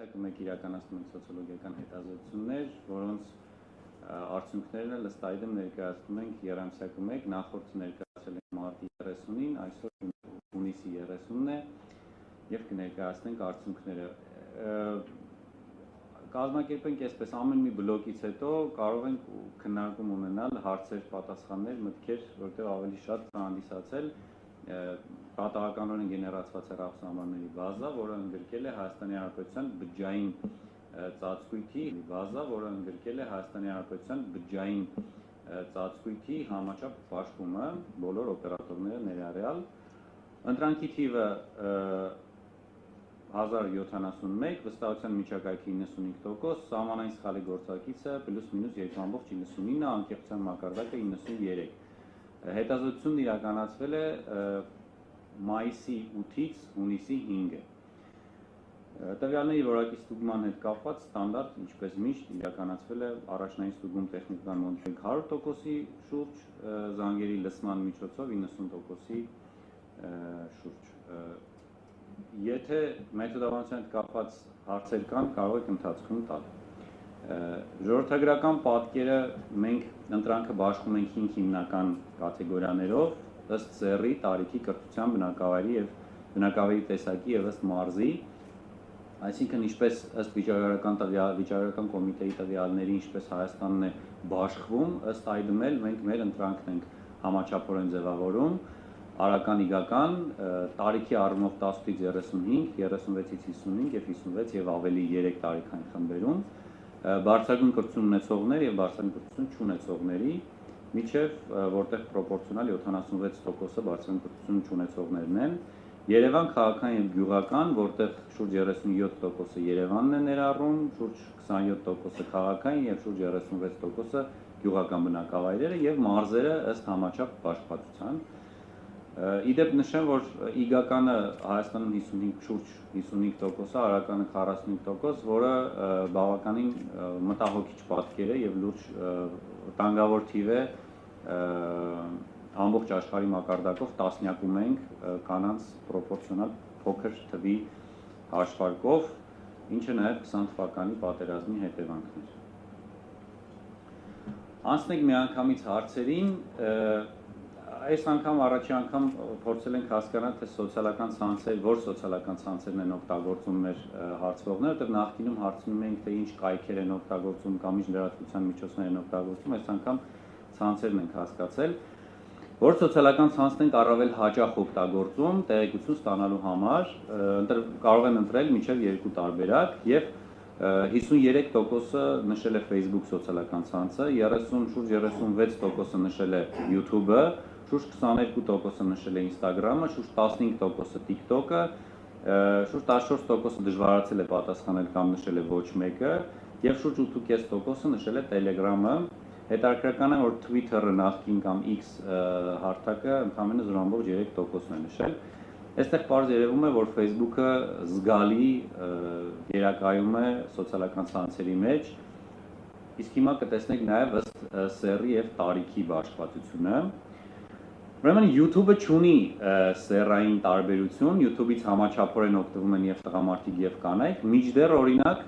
Երամսյակը իրականացնում են սոցիոլոգիական հետազոտություններ, որոնց արդյունքներն ըստ այդմ ներկայացնում ենք Երամսյակը 1, նախորդը ներկայացել ենք մարտի 30-ին, այսօր հունիսի 30-ն է եւ կներկայացնենք արդյունքները։ Կազմակերպենք այսպես ամեն մի բլոկից հետո կարող ենք քննարկում ունենալ հարցեր, պատասխաններ, մտքեր, որտեղ ավելի շատ հանդիսացել պատահականորեն գեներացված հեռախոսահամարների բազա, որը ընդգրկել է Հայաստանի Հանրապետության բջջային ծածկույթի բազա, որը ընդգրկել է Հայաստանի Հանրապետության բջջային ծածկույթի համաչափ բաշխումը, բոլոր օպերատորները ներառյալ։ Ընտրանքի թիվը 1071, վստահության միջակայքի 95%, սահմանային սխալի գործակիցը +- 2.99, անկեղծության մակարդակը 93։ Հետազոտությունն իրականացվել է մայիսի 8-ից հունիսի 5-ը։ Տվյալների որակի ստուգման հետ կապված ստանդարտ, ինչպես միշտ, իրականացվել է առաջնային ստուգում տեխնիկական մոնիտորինգ 100%-ի շուրջ, զանգերի լսման միջոցով 90%-ի շուրջ։ Եթե մեթոդաբանության հետ կապված հարցեր կան, կարող եք ընթացքում տալ։ Ժողովրդագրական պատկերը մենք ընտրանքը բաշխում ենք 5 հիմնական կատեգորիաներով, ըստ սեռի, տարիքի, կրթության, բնակավայրի տեսակի եւ ըստ մարզի, այսինքն ինչպես ըստ վիճակագրական կոմիտեի տվյալների, ինչպես Հայաստանն է բաշխվում, ըստ այդմ էլ մենք մեր ընտրանքն ենք համաչափորեն ձևավորում, արական իգական, տարիքի առումով 18-ից 35, 36-ից 55 եւ 56 եւ ավելի 3 տարիքային խմբերում, բարձրագույն կրթություն ունեցողներ եւ բարձրագույն կրթություն չունեցողների միջև որտեղ պրոպորցիոնալ 76%-ը բարձրագույն կրթություն չունեցողներն են, Երևան քաղաքային եւ գյուղական, որտեղ շուրջ 37%-ը Երևանն է ներառում, շուրջ 27%-ը քաղաքային եւ շուրջ 36%-ը գյուղական բնակավայրերը եւ մարզերը ըստ համաչափ բաշխվածության։ Իդեպ նշեմ, որ իգականը Հայաստանում 55 շուրջ 55%, արականը 45%, որը բավականին մտահոգիչ պատկեր է եւ լուրջ տանգավոր թիվ է ամբողջ աշխարհի մակարդակով տասնյակում ենք կանանց պրոպորցիոնալ փոքր թվի հաշվարկով, ինչը նաեւ 20 թվականի պատերազմի հետևանքն էր։ Անցնենք միանգամից հարցերին, այս անգամ առաջի անգամ փորձել ենք հասկանալ, թե սոցիալական ցանցեր, որ սոցիալական ցանցերն են օգտագործում մեր հարցվողները, որտեղ նախկինում հարցնում ենք, թե ինչ կայքեր են օգտագործում կամ ինչ լրատվության միջոցներ են օգտագործում, այս անգամ ցանցերն ենք հասկացել, որ սոցիալական ցանցն ենք առավել հաճախ օգտագործում տեղեկություն ստանալու համար, կարող են ընտրել մինչև 2 տարբերակ եւ 53%-ը նշել է Facebook սոցիալական ցանցը, շուրջ 36%-ը նշել է YouTube-ը, շուրջ 22%-ը նշել է Instagram-ը, շուրջ 15%-ը TikTok-ը, շուրջ 14%-ը դժվարացել է պատասխանել կամ նշել է ոչ մեկը եւ շուրջ 8.5%-ը նշել է Telegram-ը։ Հետաքրքրական է, որ Twitter-ը նախկին կամ X հարթակը ընդամենը 0.3%-ն է նշել։ Այստեղ պարզ երևում է, որ Facebook-ը զգալի երակայում է սոցիալական ցանցերի մեջ, իսկ հիմա կտեսնենք նաև ըստ սեռի եւ տարիքի բաշխվածությունը։ Ուրեմն YouTube-ը չունի սեռային տարբերություն, YouTube-ից համաչափորեն օգտվում են եւ տղամարդիկ եւ կանայք, միջդեռ օրինակ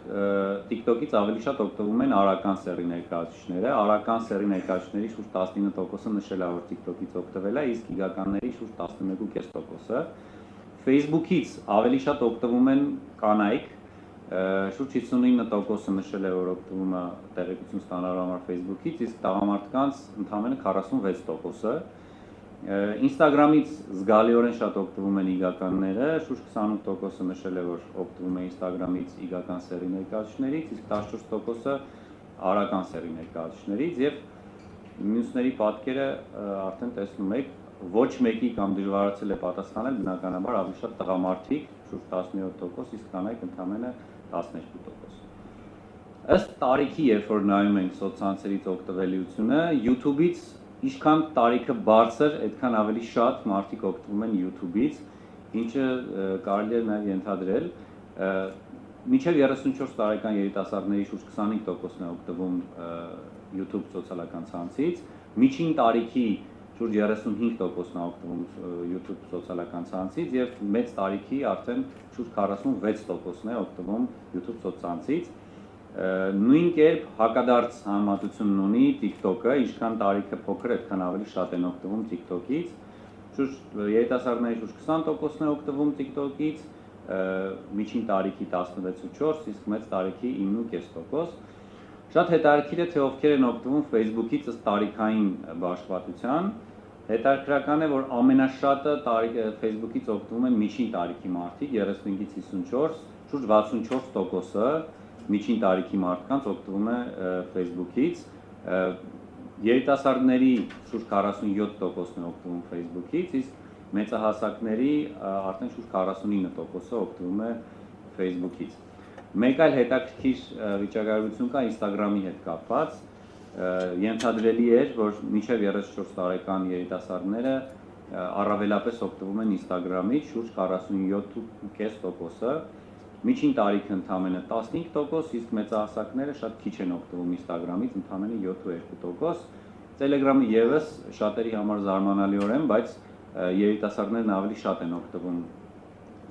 TikTok-ից ավելի շատ օգտվում են արական սեռի ներկայացուցիչները, արական սեռի ներկայացուցիչների շուրջ 19%-ը նշել է, որ TikTok-ից օգտվել է, իսկ իգականների շուրջ 11.5%-ը։ Facebook-ից ավելի շատ օգտվում են կանայք, շուրջ 59%-ը նշել է, որ օգտվում է տեղեկություն ստանալու համար Facebook-ից, իսկ տղամարդկանց ընդամենը 46%-ը։ Instagram-ից զգալիորեն շատ օգտվում են իգականները, շուրջ 28%-ը նշել է, որ օգտվում է Instagram-ից իգական սեռի ներկայացուցիչներից, իսկ 14%-ը արական սեռի ներկայացուցիչներից եւ մյուսների պատկերը արդեն տեսնում եք, ոչ մեկի կամ դժվարացել է պատասխանել, բնականաբար ավելի շատ տղամարդիկ, շուրջ 17%, իսկ կանայք ընդամենը 12%։ Ըստ տարիքի, երբ որ նայում ենք սոցցանցերից օգտվելիությունը, YouTube-ից ինչքան տարիքը բարձր, այդքան ավելի շատ մարդիկ օգտվում են YouTube-ից, ինչը կարելի է նաև ենթադրել։ Մինչև 34 տարեկան երիտասարդների շուրջ 25%-ն է օգտվում YouTube սոցիալական ցանցից, միջին տարիքի շուրջ 35%-ն է օգտվում YouTube սոցիալական ցանցից եւ մեծ տարիքի արդեն շուրջ 46%-ն է օգտվում YouTube սոցցանցից։ Նույն կերպ հակադարձ համեմատությունն ունի TikTok-ը, ինչքան տարիքը փոքր, այդքան ավելի շատ են օգտվում TikTok-ից։ Շուրջ երիտասարդների շուրջ 20%-ն է օգտվում TikTok-ից, միջին տարիքի 16.4, իսկ մեծ տարիքի 9.5%։ Շատ հետաքրքիր է, թե ովքեր են օգտվում Facebook-ից ըստ տարիքային բաշխվածության։ Հետաքրքրական է, որ ամենաշատը Facebook-ից օգտվում են միջին տարիքի մարդիկ, 35-ից 54, շուրջ 64%-ը միջին տարիքի մարդկանց օգտվում է Facebook-ից, երիտասարդների շուրջ 47%-ն է օգտվում Facebook-ից, իսկ մեծահասակների արդեն շուրջ 49%-ը օգտվում է Facebook-ից։ Մեկ այլ հետաքրքիր վիճակագրություն կա Instagram-ի հետ կապված, ենթադրելի էր, որ մինչև 34 տարեկան երիտասարդները առավելապես օգտվում են Instagram-ից, շուրջ 47.5%-ը, միջին տարիքը ընդամենը 15%, իսկ մեծահասակները շատ քիչ են օգտվում Instagram-ից, ընդամենը 7.2%։ Telegram-ը եւս շատերի համար զարմանալիորեն, բայց երիտասարդներն ավելի շատ են օգտվում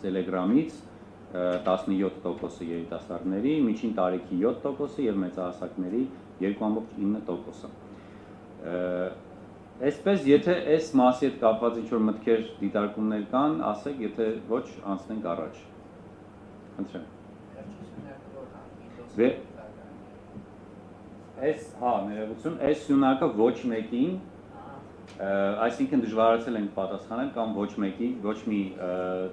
Telegram-ից, 17%-ը երիտասարդների, միջին տարիքի 7%-ը եւ մեծահասակների 2.9%-ը։ Այսպես, եթե այս մասի հետ կապված ինչ-որ մտքեր, դիտարկումներ կան, ասեք, եթե ոչ, անցնենք առաջ։ Խնդրեմ։ Ներողություն, այս սյունակը ոչ մեկին, այսինքն դժվարացել ենք պատասխանել կամ ոչ մեկի, ոչ մի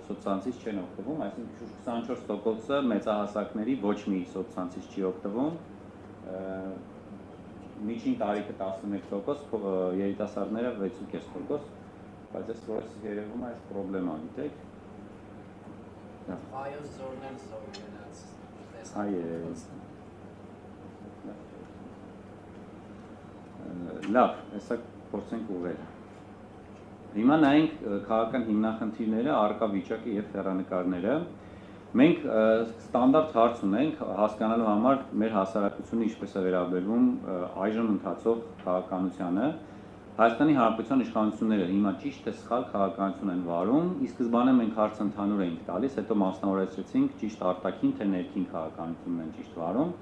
սոցցանցից չեն օգտվում, այսինքն 24%-ը մեծահասակների ոչ մի սոցցանցից չի օգտվում, միջին տարիքը 11%, երիտասարդները 6.5%, բայց այս որ երևում է այս պրոբլեմա, գիտեք։ Հայոց զորնել սովորենաց լավ, հեսա փորձենք ուղղել։ Հիմա նայենք քաղաքական հիմնախնդիրները, առկա վիճակը եւ հեռանկարները։ Մենք ստանդարտ հարց ունենք հասկանալու համար մեր հասարակությունը ինչպես է վերաբերվում այժմ ընթացող քաղաքականությանը։ Հայաստանի Հանրապետության իշխանությունները հիմա ճիշտ թե սխալ քաղաքականություն են վարում, ի սկզբանե մենք հարց ընդհանուր էինք տալիս, հետո մասնավորեցրեցինք ճիշտ արտաքին թե ներքին քաղաքականությունն են ճիշտ վարում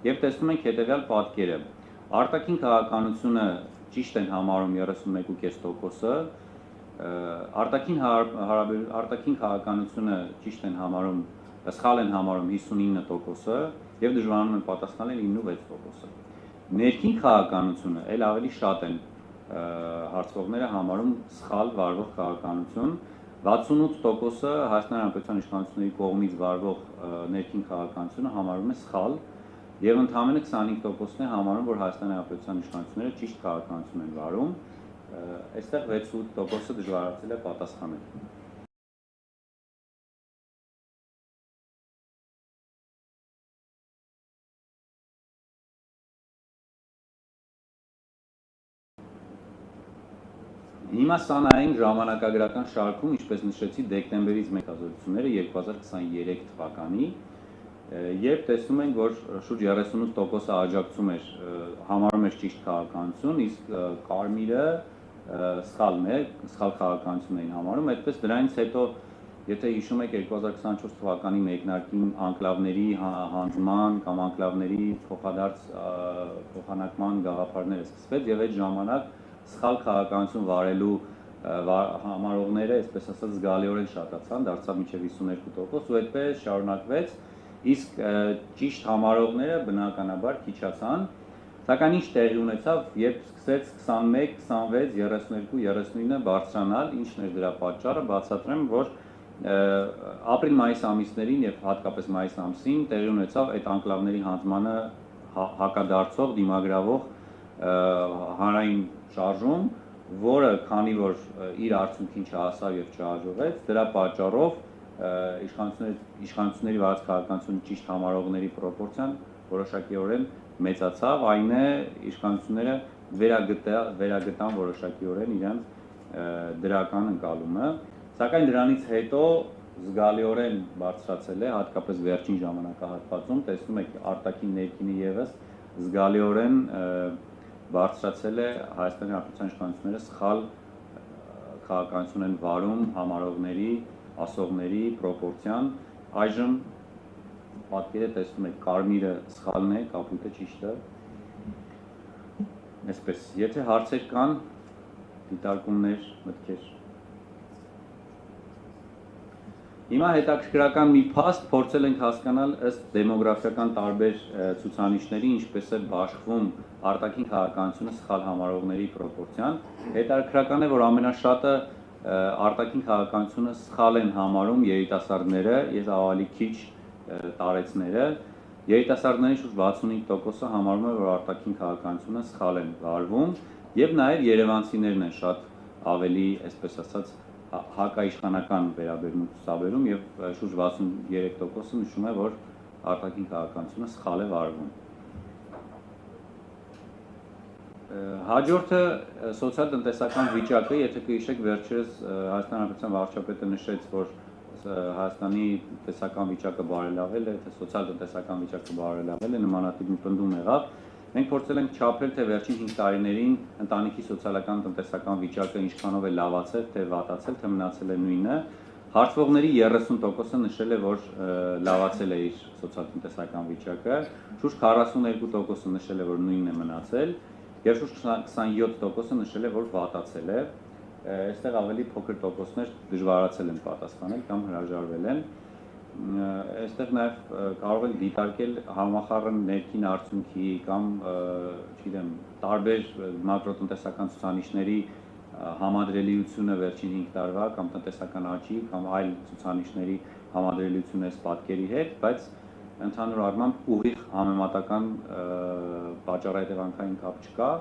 եւ տեսնում ենք հետեւյալ պատկերը։ Արտաքին քաղաքականությունը ճիշտ են համարում 31.5%-ը, արտաքին քաղաքականությունը ճիշտ են համարում, սխալ են համարում 59%-ը եւ դժվարանում են պատասխանել 9.6%-ը։ Ներքին քաղաքականությունը ել ավելի շատ են հարցվողները համարում սխալ վարվող քաղաքականություն, 68%-ը Հայաստանի Հանրապետության իշխանությունների կողմից վարվող ներքին քաղաքականությունը համարում է սխալ եւ ընդամենը 25%-ն է համարում, որ Հայաստանի Հանրապետության իշխանությունները ճիշտ քաղաքականություն են վարում, այստեղ 68%-ը դժվարացել է պատասխանել։ Հիմա սա նայենք ժամանակագրական շարքում, ինչպես նշեցի, դեկտեմբերից մեկազորությունները 2023 թվականի, երբ տեսնում ենք, որ շուրջ 38%-ը աջակցում էր, համարում էր ճիշտ քաղաքականություն, իսկ կարմիրը սխալ քաղաքականություն էին համարում, այդպես դրանից հետո, եթե հիշում եք 2024 թվականի մեկնարկին անկլավների հանձնման կամ անկլավների փոխանակման գաղափարները սկսվեց եւ այդ ժամանակ սխալ քաղաքականություն վարելու համարողները, այսպես ասած, զգալիորեն շատացան, դարձավ մինչև 52% ու այդպես շարունակվեց, իսկ ճիշտ համարողները բնականաբար քիչացան, սակայն ինչ տեղի ունեցավ, երբ սկսեց 21, 26, 32, 39 բարձրանալ, ինչն էր դրա պատճառը, բացատրեմ, որ ապրիլ-մայիս ամիսներին եւ հատկապես մայիս ամսին տեղի ունեցավ այդ անկլավների հանձնմանը հակադարձող, դիմագրավող հանրային շարժում, որը քանի որ իր արդյունքին չհասավ եւ չհաջողվեց, դրա պատճառով իշխանությունների վարած քաղաքականությունը ճիշտ համարողների պրոպորցիան որոշակիորեն մեծացավ, այն է իշխանությունները վերագտան որոշակիորեն իրենց դրական ընկալումը, սակայն դրանից հետո զգալիորեն բարձրացել է, հատկապես վերջին ժամանակահատվածում, տեսնում եք արտաքին ներքինը եւս զգալիորեն բարձրացել է Հայաստանի Հանրապետության իշխանությունները սխալ քաղաքականություն են վարում համարողների, ասողների պրոպորցիան։ Այժմ պատկերը տեսնում եք, կարմիրը սխալն է, կապույտը ճիշտը։ Այսպես, եթե հարցեր կան, դիտարկումներ, մտքեր։ Հիմա հետաքրքրական մի փաստ փորձել ենք հասկանալ ըստ դեմոգրաֆիական տարբեր ցուցանիշների, ինչպես է բաշխվում արտաքին քաղաքականությունը սխալ համարողների պրոպորցիան։ Հետաքրքրական է, որ ամենաշատը արտաքին քաղաքականությունը սխալ են համարում երիտասարդները, ես ավելի քիչ տարեցները։ Երիտասարդների շուրջ 65%-ը համարում է, որ արտաքին քաղաքականությունը սխալ են վարվում, եւ նաեւ երևանցիներն են շատ ավելի, այսպես ասած, հակաիշխանական վերաբերմունք ցուցաբերում եւ շուրջ 63%-ը նշում է, որ արտաքին քաղաքականությունը սխալ է վարվում։ Հաջորդը սոցիալ-տնտեսական վիճակը, եթե կհիշեք, վերջերս Հայաստանի Հանրապետության վարչապետը նշեց, որ Հայաստանի տնտեսական վիճակը բարելավել է, թե սոցիալ-տնտեսական վիճակը բարելավել է, նմանատիպ մի պնդում եղավ։ Մենք փորձել ենք չափել, թե վերջին 5 տարիներին ընտանիքի սոցիալական տնտեսական վիճակը ինչքանով է լավացել, թե վատացել, թե մնացել է նույնը։ Հարցվողների 30%-ը նշել է, որ լավացել է իր սոցիալ-տնտեսական վիճակը, շուրջ 42%-ը նշել է, որ նույնն է մնացել, եւ շուրջ 27%-ը նշել է, որ վատացել է։ Այստեղ ավելի փոքր տոկոսներ դժվարացել են պատասխանել կամ հրաժարվել են։ Այստեղ նաև կարող ենք դիտարկել համախառն ներքին արդյունքի կամ, չգիտեմ, տարբեր մակրոտնտեսական ցուցանիշների համադրելիությունը վերջին 5 տարվա կամ տնտեսական աճի կամ այլ ցուցանիշների համադրելիությունը այս պատկերի հետ, բայց ընդհանուր առմամբ ուղիղ համեմատական պատճառահետևանքային կապ չկա։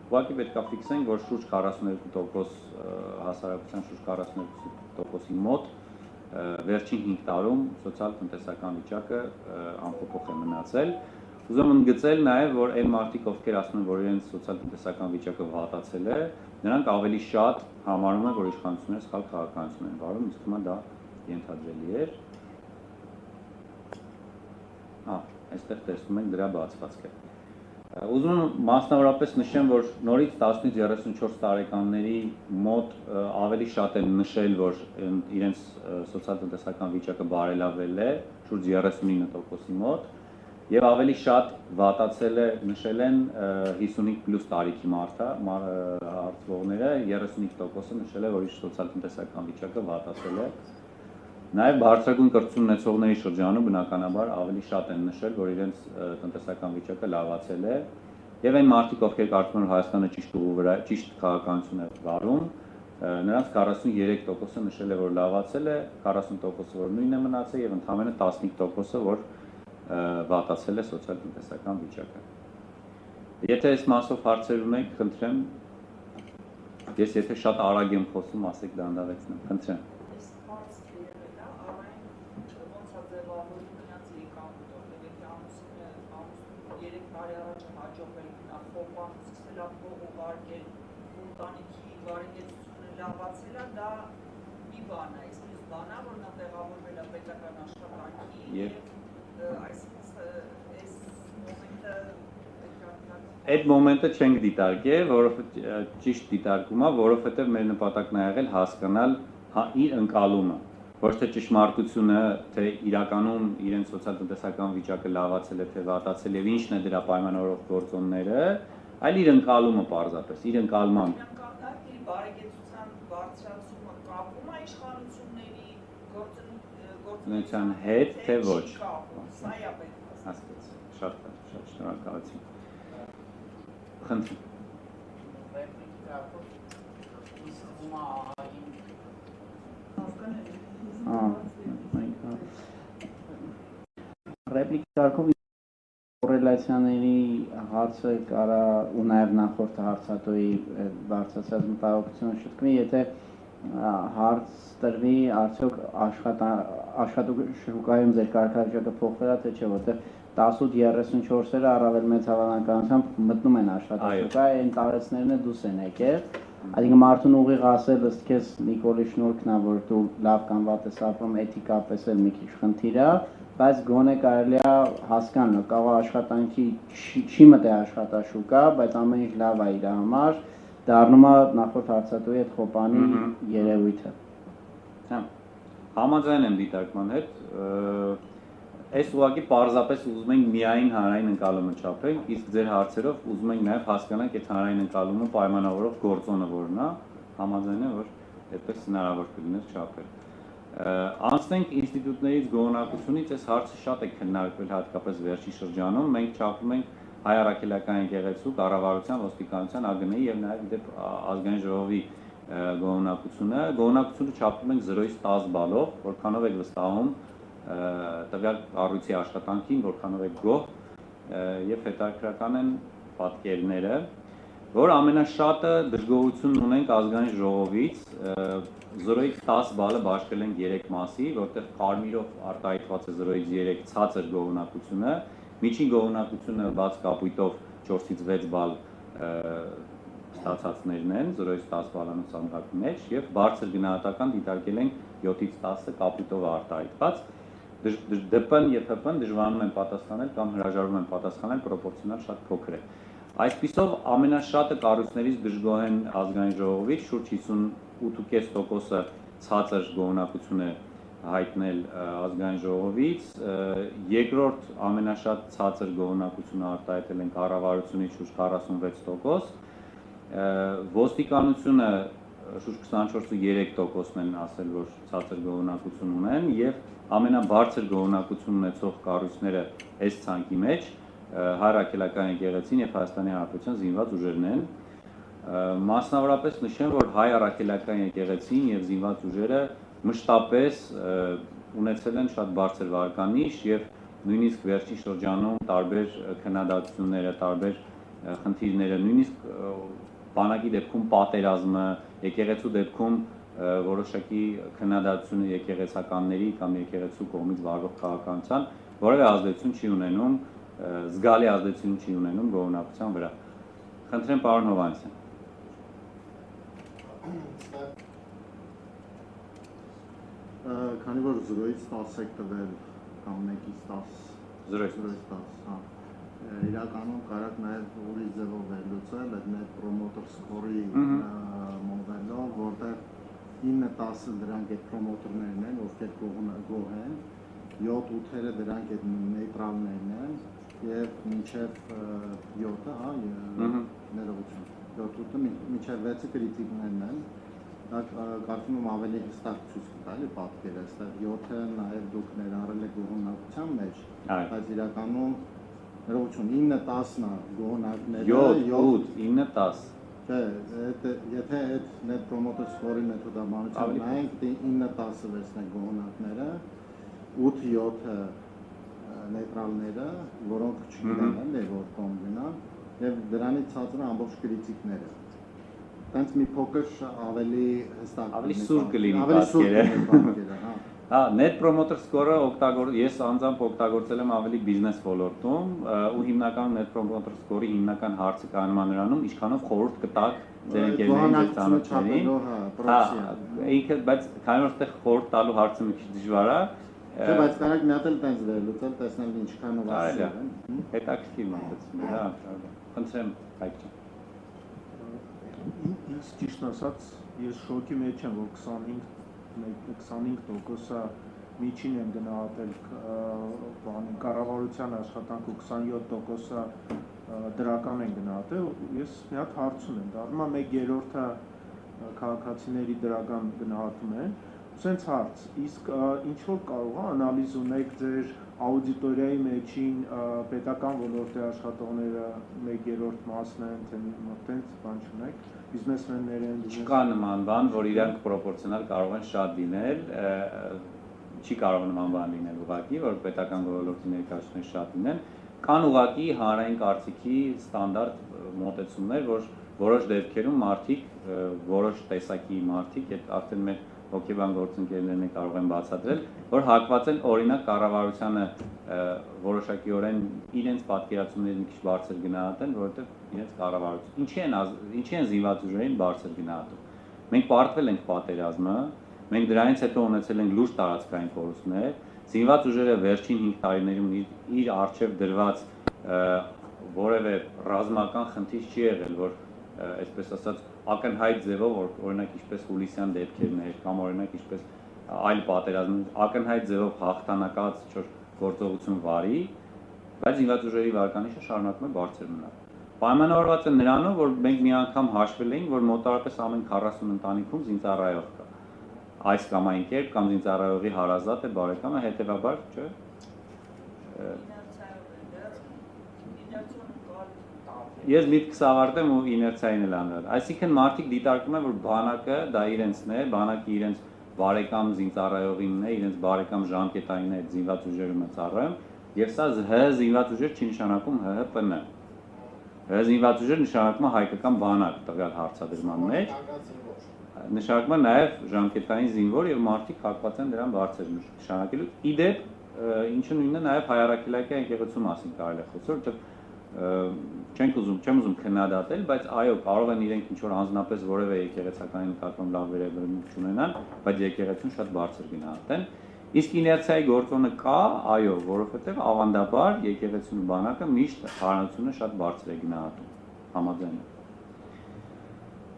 Ուղղակի պետք է ֆիքսենք, որ շուրջ 42% հասարակության շուրջ 42%-ի մոտ վերջին 5 տարում սոցիալ-տնտեսական վիճակը անփոփոխ է մնացել։ Ուզում եմ ընդգծել նաև, որ այն մարդիկ, ովքեր ասում են, որ իրենց սոցիալ-տնտեսական վիճակը վատացել է, նրանք ավելի շատ համարում են, որ իշխանությունները սխալ քաղաքականություն են վարում, իսկ հիմա դա ենթադրելի էր։ Այստեղ տեսնում ենք դրա բացվածքը։ Ուզում եմ մասնավորապես նշեմ, որ նորից 18-34 տարեկանների մոտ ավելի շատ են նշել, որ իրենց սոցիալ-տնտեսական վիճակը բարելավել է, շուրջ 39%-ի մոտ, եւ ավելի շատ վատացել է նշել են 55+ տարիքի հարցվողները, 35%-ը նշել է, որ իր սոցիալ-տնտեսական վիճակը վատացել է։ Նաև բարձրագույն կրթություն ունեցողների շրջանում բնականաբար ավելի շատ են նշել, որ իրենց տնտեսական վիճակը լավացել է, եւ այն մարդիկ, ովքեր կարծում են, որ Հայաստանը ճիշտ ուղու վրա, ճիշտ քաղաքականություն է վարում, նրանց 43%-ը նշել է, որ լավացել է, 40%-ը որ նույնն է մնացել եւ ընդամենը 15%-ը որ վատացել է սոցիալ-տնտեսական վիճակը։ Եթե այս մասով հարցեր ունեք, խնդրեմ, ես եթե շատ արագ եմ խոսում, ասեք դանդաղեցնեմ, խնդրեմ։ Լավացել է, դա մի բան է, իսկ մյուս բան է, որ նա տեղավորվել է պետական աշխատանքի եւ այս մոմենտը այդ մոմենտը չենք դիտարկել, որովհետեւ ճիշտ դիտարկում է, որովհետեւ մեր նպատակն է եղել հասկանալ իր ընկալումը, ոչ թե ճշմարտությունը, թե իրականում իրենց սոցիալ-տնտեսական վիճակը լավացել է, թե վատացել եւ ինչն է դրա պայմանավորող գործոնները, այլ իր ընկալումը պարզապես, իր ընկալման բարձրացումը կապում է իշխանությունների գործունեության հետ, թե ոչ։ Սա է պետք։ Հասկաց, շատ շնորհակալություն։ Խնդրեմ։ Ռեպլիկի կարգով կորելացիաների հարցը կարա ու նաև նախորդ հարցատոյի բարձրացած մտահոգությունը շտկվի, եթե հարց տրվի արդյոք աշխատաշուկայում ձեր կարգավիճակը փոխվել է, թե չէ, որտեղ 18-34-երը առավել մեծ հավանականությամբ մտնում են աշխատաշուկա, այն տարեցներն դուրս են եկել։ Այսինքն մարդուն ուղիղ ասել, ըստ քեզ Նիկոլի շնորհքն է, որ դու լավ կամ վատ ես ապրում, էթիկապես էլ մի քիչ խնդիր է, բայց գոնե կարելի է հասկանալ, կարող աշխատանքի չի մտե աշխատաշուկա, բայց ամեն ինչ լավ է իր համար, դառնում է նախորդ հարցատուի այդ խոպանի երևույթը։ Համաձայն եմ դիտարկման հետ, այս ուղղակի պարզապես ուզում ենք միայն հանրային ընկալումը չափենք, իսկ ձեր հարցերով ուզում ենք նաև հասկանանք այդ հանրային ընկալումը պայմանավորող գործոնը որն է, համաձայն եմ, որ այդպես հնարավոր կլիներ չափել։ Անցնենք ինստիտուտներից գոհունակությունից, այս հարցը շատ է քննարկվել հատկապես վերջի շրջանում, մենք չափում ենք Հայ առաքելական եկեղեցու, կառավարության, ոստիկանության, ԱԳՆ-ի եւ նաեւ դեպ ազգային ժողովի գոհունակությունը չափում ենք 0-ից 10 բալով, որքանով եք վստահում տվյալ կառույցի աշխատանքին, որքանով եք գոհ եւ հետաքրքրական են պատկերները, որ ամենաշատը դժգոհություն ունենք ազգային ժողովից 0-ից 10 բալը բաժնել ենք 3 մասի, որտեղ կարմիրով արտահայտված է 0-ից 3 ցածր գոհունակությունը, միջին գոհունակությունը բաց կապույտով 4-ից 6 բալ ստացածներն են 0-ից 10 բալանոց ցանկակի մեջ եւ բարձր գնահատական դիտարկել ենք 7-ից 10-ը կապույտով արտահայտված ԴՊ-ն եւ ՀՊ-ն դժվարանում են պատասխանել կամ հրաժարվում են պատասխանել պրոպորցիոնալ շատ փոքր է։ Այսպիսով ամենաշատը կառույցներից դժգոհ են ազգային ժողովից, շուրջ 58.5%-ը ցածր գոհունակություն է հայտնել ազգային ժողովից, երկրորդ ամենաշատ ցածր գոհունակությունը արտահայտել են կառավարությունից շուրջ 46%, ոստիկանությունը շուրջ 24.3%-ն են ասել, որ ցածր գոհունակություն ունեն եւ ամենաբարձր գոհունակություն ունեցող կառույցները այս ցանկի մեջ Հայ առաքելական եկեղեցին եւ Հայաստանի Հանրապետության զինված ուժերն են։ Մասնավորապես նշեմ, որ Հայ առաքելական եկեղեցին եւ զինված ուժերը մշտապես ունեցել են շատ բարձր վարկանիշ եւ նույնիսկ վերջին շրջանում տարբեր քննադատությունները, տարբեր խնդիրները, նույնիսկ բանակի դեպքում պատերազմը, եկեղեցու դեպքում որոշակի քննադատությունը եկեղեցականների կամ եկեղեցու կողմից վարվող քաղաքականության որևէ ազդեցություն չի ունենում, զգալի ազդեցություն չի ունենում գոհունակության վրա։ Խնդրեմ պարոն Հովհաննիսյան։ Քանի որ 0-ից 10 եք տվել կամ 1-ից 10 0-ից 10, հա։ Իրականում կարակ նաև ուրիշ ձևով վերլուծել այդ net promoter score-ի մոդելով, որտեղ 9-10-ը դրանք այդ պրոմոտորներն են, ովքեր գոհ են, 7-8-երը դրանք այդ նեյտրալներն են եւ մինչեւ 7-ը, հա, ներողություն, 7-8-ը մինչեւ 6-ը կրիտիկներն են, դա կարծում եմ ավելի հստակ ցույց կտալի պատկերը, այստեղ 7-ը նաեւ դուք ներառել եք գոհունակության մեջ, բայց իրականում ներողություն 9-10-ն է գոհունակները 7-8-9-10 Չէ, եթե այդ net promoter score-ի մեթոդաբանությամբ նայենք, 9-10-ը վերցնենք գոհունակները, 8-7-ը նեյտրալները, որոնք չգիտեն էլ որ կողմ գնան, եւ դրանից ցածրը ամբողջ կրիտիկները։ Տենց մի փոքր ավելի հստակ ավելի սուր կլինի պատկերը, հա։ Հա, net promoter score-ը ես անձամբ օգտագործել եմ ավելի բիզնես ոլորտում ու հիմնականում net promoter score-ի հիմնական հարցը կայանում է նրանում, ինչքանով խորհուրդ կտակ ձեր ընկերներին, ձեր ծանոթներին։ Հա, ինքը, բայց քանի որ այդտեղ խորհուրդ տալու հարցը մի քիչ դժվար է։ Չէ, բայց կարակ մի հատ էլ տենց վերլուծել, տեսնել ինչքանով ասել են։ Հետաքրքիր մտածում, հա, խնդրեմ, Հայկ ջան։ Ինձ ճիշտ ասած, ես շոկի մեջ եմ, որ 25%-ը միջին են գնահատել կառավարության աշխատանք ու 27%-ը դրական են գնահատել, ես մի հատ հարց ունեմ, դառնում է 1/3-ը քաղաքացիների դրական գնահատում են, սենց հարց, իսկ ինչ որ կարող է անալիզ ունեք ձեր աուդիտորիայի մեջին պետական ոլորտի աշխատողները 1/3 մասն են, թե մտենց բան չունեք, բիզնեսմեններ են, չկա նման բան, որ իրանք պրոպորցիոնալ կարող են շատ լինել, չի կարող նման բան լինել ուղղակի, որ պետական ոլորտի ներկայացուցիչներ շատ լինեն, կան ուղղակի հանրային կարծիքի ստանդարտ մոտեցումներ, որ որոշ դեպքերում մարդիկ, որոշ տեսակի մարդիկ, այդ արդեն մեր հոգեբան գործընկերներն կարող են բացատրել, որ հակված են օրինակ կառավարությանը որոշակիորեն իրենց պատկերացումներից մի քիչ բարձր գնահատեն, որովհետև իրենց կառավարություն ինչի են զինված ուժերին բարձր գնահատում։ Մենք պարտվել ենք պատերազմը, մենք դրանից հետո ունեցել ենք լուրջ տարածքային կորուստներ, Զինված ուժերը վերջին 5 տարիներում իր արժև դրված որևէ ռազմական խնդիր չի եղել, որ այսպես ասած ակնհայտ ձևով օրինակ ինչպես հուլիսյան դեպքերն էր կամ օրինակ ինչպես այլ պատերազմ ակնհայտ ձևով հաղթանակած գործողություն վարի, բայց զինված ուժերի վարկանիշը շարունակում է բարձր մնալ։ Պայմանավորված է նրանով, որ մենք մի անգամ հաշվել էինք, որ մոտավորապես ամեն 40 ընտանիքում զինծառայող կա։ Այս կամ այն կերպ կամ զինծառայողի հարազատ է բարեկամը, հետևաբար, չէ՞։ Ես միտքս ավարտեմ ու իներցիային էլ անդրադառնամ։ Այսինքն մարդիկ դիտարկում են, որ բանակը դա իրենցն է, բանակը իրենց բարեկամ զինծառայողինն է, իրենց բարեկամ ժամկետային է զինված ուժերում է ծառայում, եւ սա ՀՀ զինված ուժեր չի նշանակում ՀՀՊՆ։ ՀՀ զինված ուժեր նշանակում է հայկական բանակ տվյալ հարցադրման մեջ, նշանակում է նաեւ ժամկետային զինվոր եւ մարդիկ հակված են դրան բարձր նշանակելու։ Իդեպ, ինչը նույնն է նաեւ հայ-առաքելակի եկեղեցու մասին կարելի է խոսել, որովհետեւ չեմ ուզում քննադատել, բայց այո, կարող են իրենք ինչ որ անձնապես որևէ եկեղեցական նկատմամբ լավ վերաբերմունք չունենան, բայց եկեղեցուն շատ բարձր գնահատեն։ Իսկ իներցիայի գործոնը կա, այո, որովհետև ավանդաբար եկեղեցու բանակը միշտ հարանությունը շատ բարձր է գնահատում, համաձայն եմ։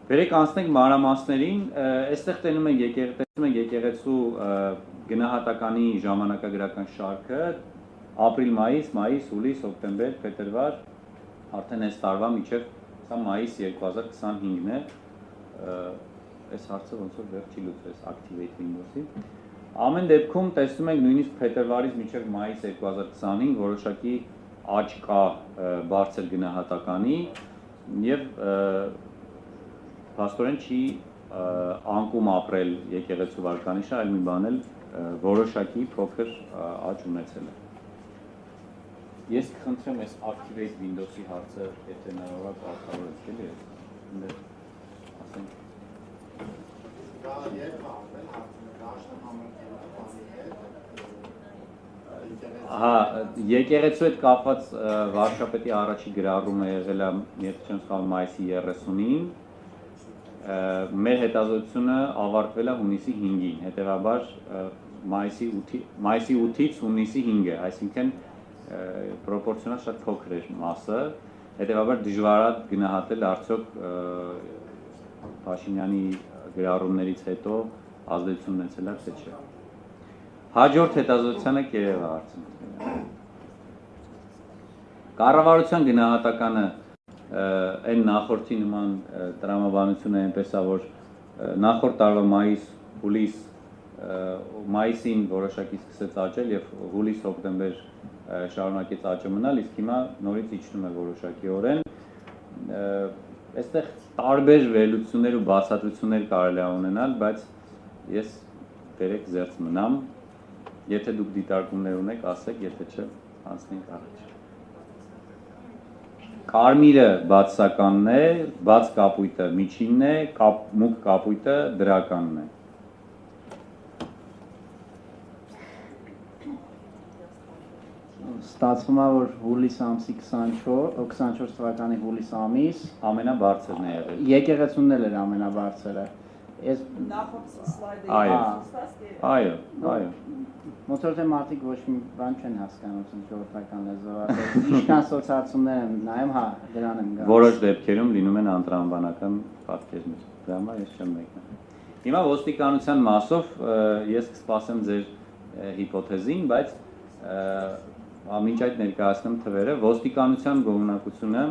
Վերեք անցնենք մանրամասներին, այստեղ տենում ենք եկեղեցու գնահատականի ժամանակագրական շարքը, ապրիլ-մայիս, մայիս, հուլիս, հոկտեմբեր, փետրվար, արդեն այս տարվա մինչև սա մայիս 2025-ն է, այս հարցը ոնց որ վերջ չի լուծվեց Activate Windows-ի։ Ամեն դեպքում տեսնում ենք նույնիսկ փետրվարից մինչև մայիս 2025 որոշակի աճ կա բարձր գնահատականի եւ փաստորեն չի անկում ապրել եկեղեցու վարկանիշը, այլ մի բան էլ որոշակի փոքր աճ ունեցել է։ Ես կխնդրեմ այս Activate Windows-ի հարցը, եթե հնարավոր է կարգավորեք, էլի, ասենք Հա, եկեղեցու հետ կապված վարչապետի առաջի գրառումը եղել է, եթե չեմ սխալվում, մայիսի 30-ին, մեր հետազոտությունը ավարտվել է հունիսի 5-ին, հետևաբար մայիսի 8-ից հունիսի 5-ը, այսինքն պրոպորցիոնալ շատ փոքր էր մասը, հետևաբար դժվար է գնահատել արդյոք Փաշինյանի գրառումներից հետո ազդեցություն ունեցել է թե չէ։ Հաջորդ հետազոտությանը կերև է հարցը։ Կառավարության գնահատականը այն նախորդի նման տրամաբանությունը այնպես է, որ նախորդ տարվա մայիս-հուլիս մայիսին որոշակի սկսեց աճել եւ հուլիս-հոկտեմբեր շարունակեց աճը մնալ, իսկ հիմա նորից իջնում է որոշակիորեն։ Այստեղ տարբեր վերլուծություններ ու բացատրություններ կարելի է ունենալ, բայց ես բերեք զերծ մնամ, եթե դուք դիտարկումներ ունեք, ասեք, եթե չէ, անցնենք առաջ։ Կարմիրը բացասականն է, բաց կապույտը միջինն է, մուգ կապույտը դրականն է։ Ստացվում է, որ հուլիս ամսի 24 թվականի հուլիս ամիս ամենաբարձրն է եղել։ Եկեղեցունն էլ էր ամենաբարձրը։ Ես նախորդ սլայդը Այո։ Ոնց որ թե մարդիկ ոչ մի բան չեն հասկանում ժողովրդական լեզվով, ինչքան սոցիալություններ են նայում, հա, դրան եմ գալիս։ Որոշ դեպքերում լինում են անտրամաբանական պատկերներ։ Դրա համար ես չեմ մեկնում։ Հիմա ոստիկանության մասով ես կսպասեմ ձեր հիպոթեզին, բայց մինչ այդ ներկայացնեմ թվերը, ոստիկանության գոհունակությունը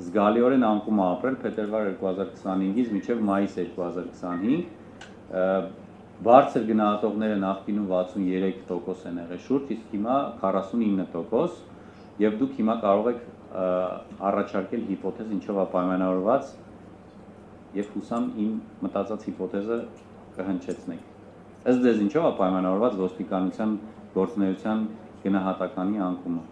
զգալիորեն անկում է ապրել փետրվար 2025-ից մինչև մայիս 2025, բարձր գնահատողները նախկինում 63% են եղել շուրջ, իսկ հիմա 49%, եւ դուք հիմա կարող եք առաջարկել հիպոթեզ, ինչով է պայմանավորված, եւ հուսամ իմ մտածած հիպոթեզը կհնչեցնեք։ Ըստ ձեզ ինչով է պայմանավորված ոստիկանության գործունեության գնահատականի անկումը։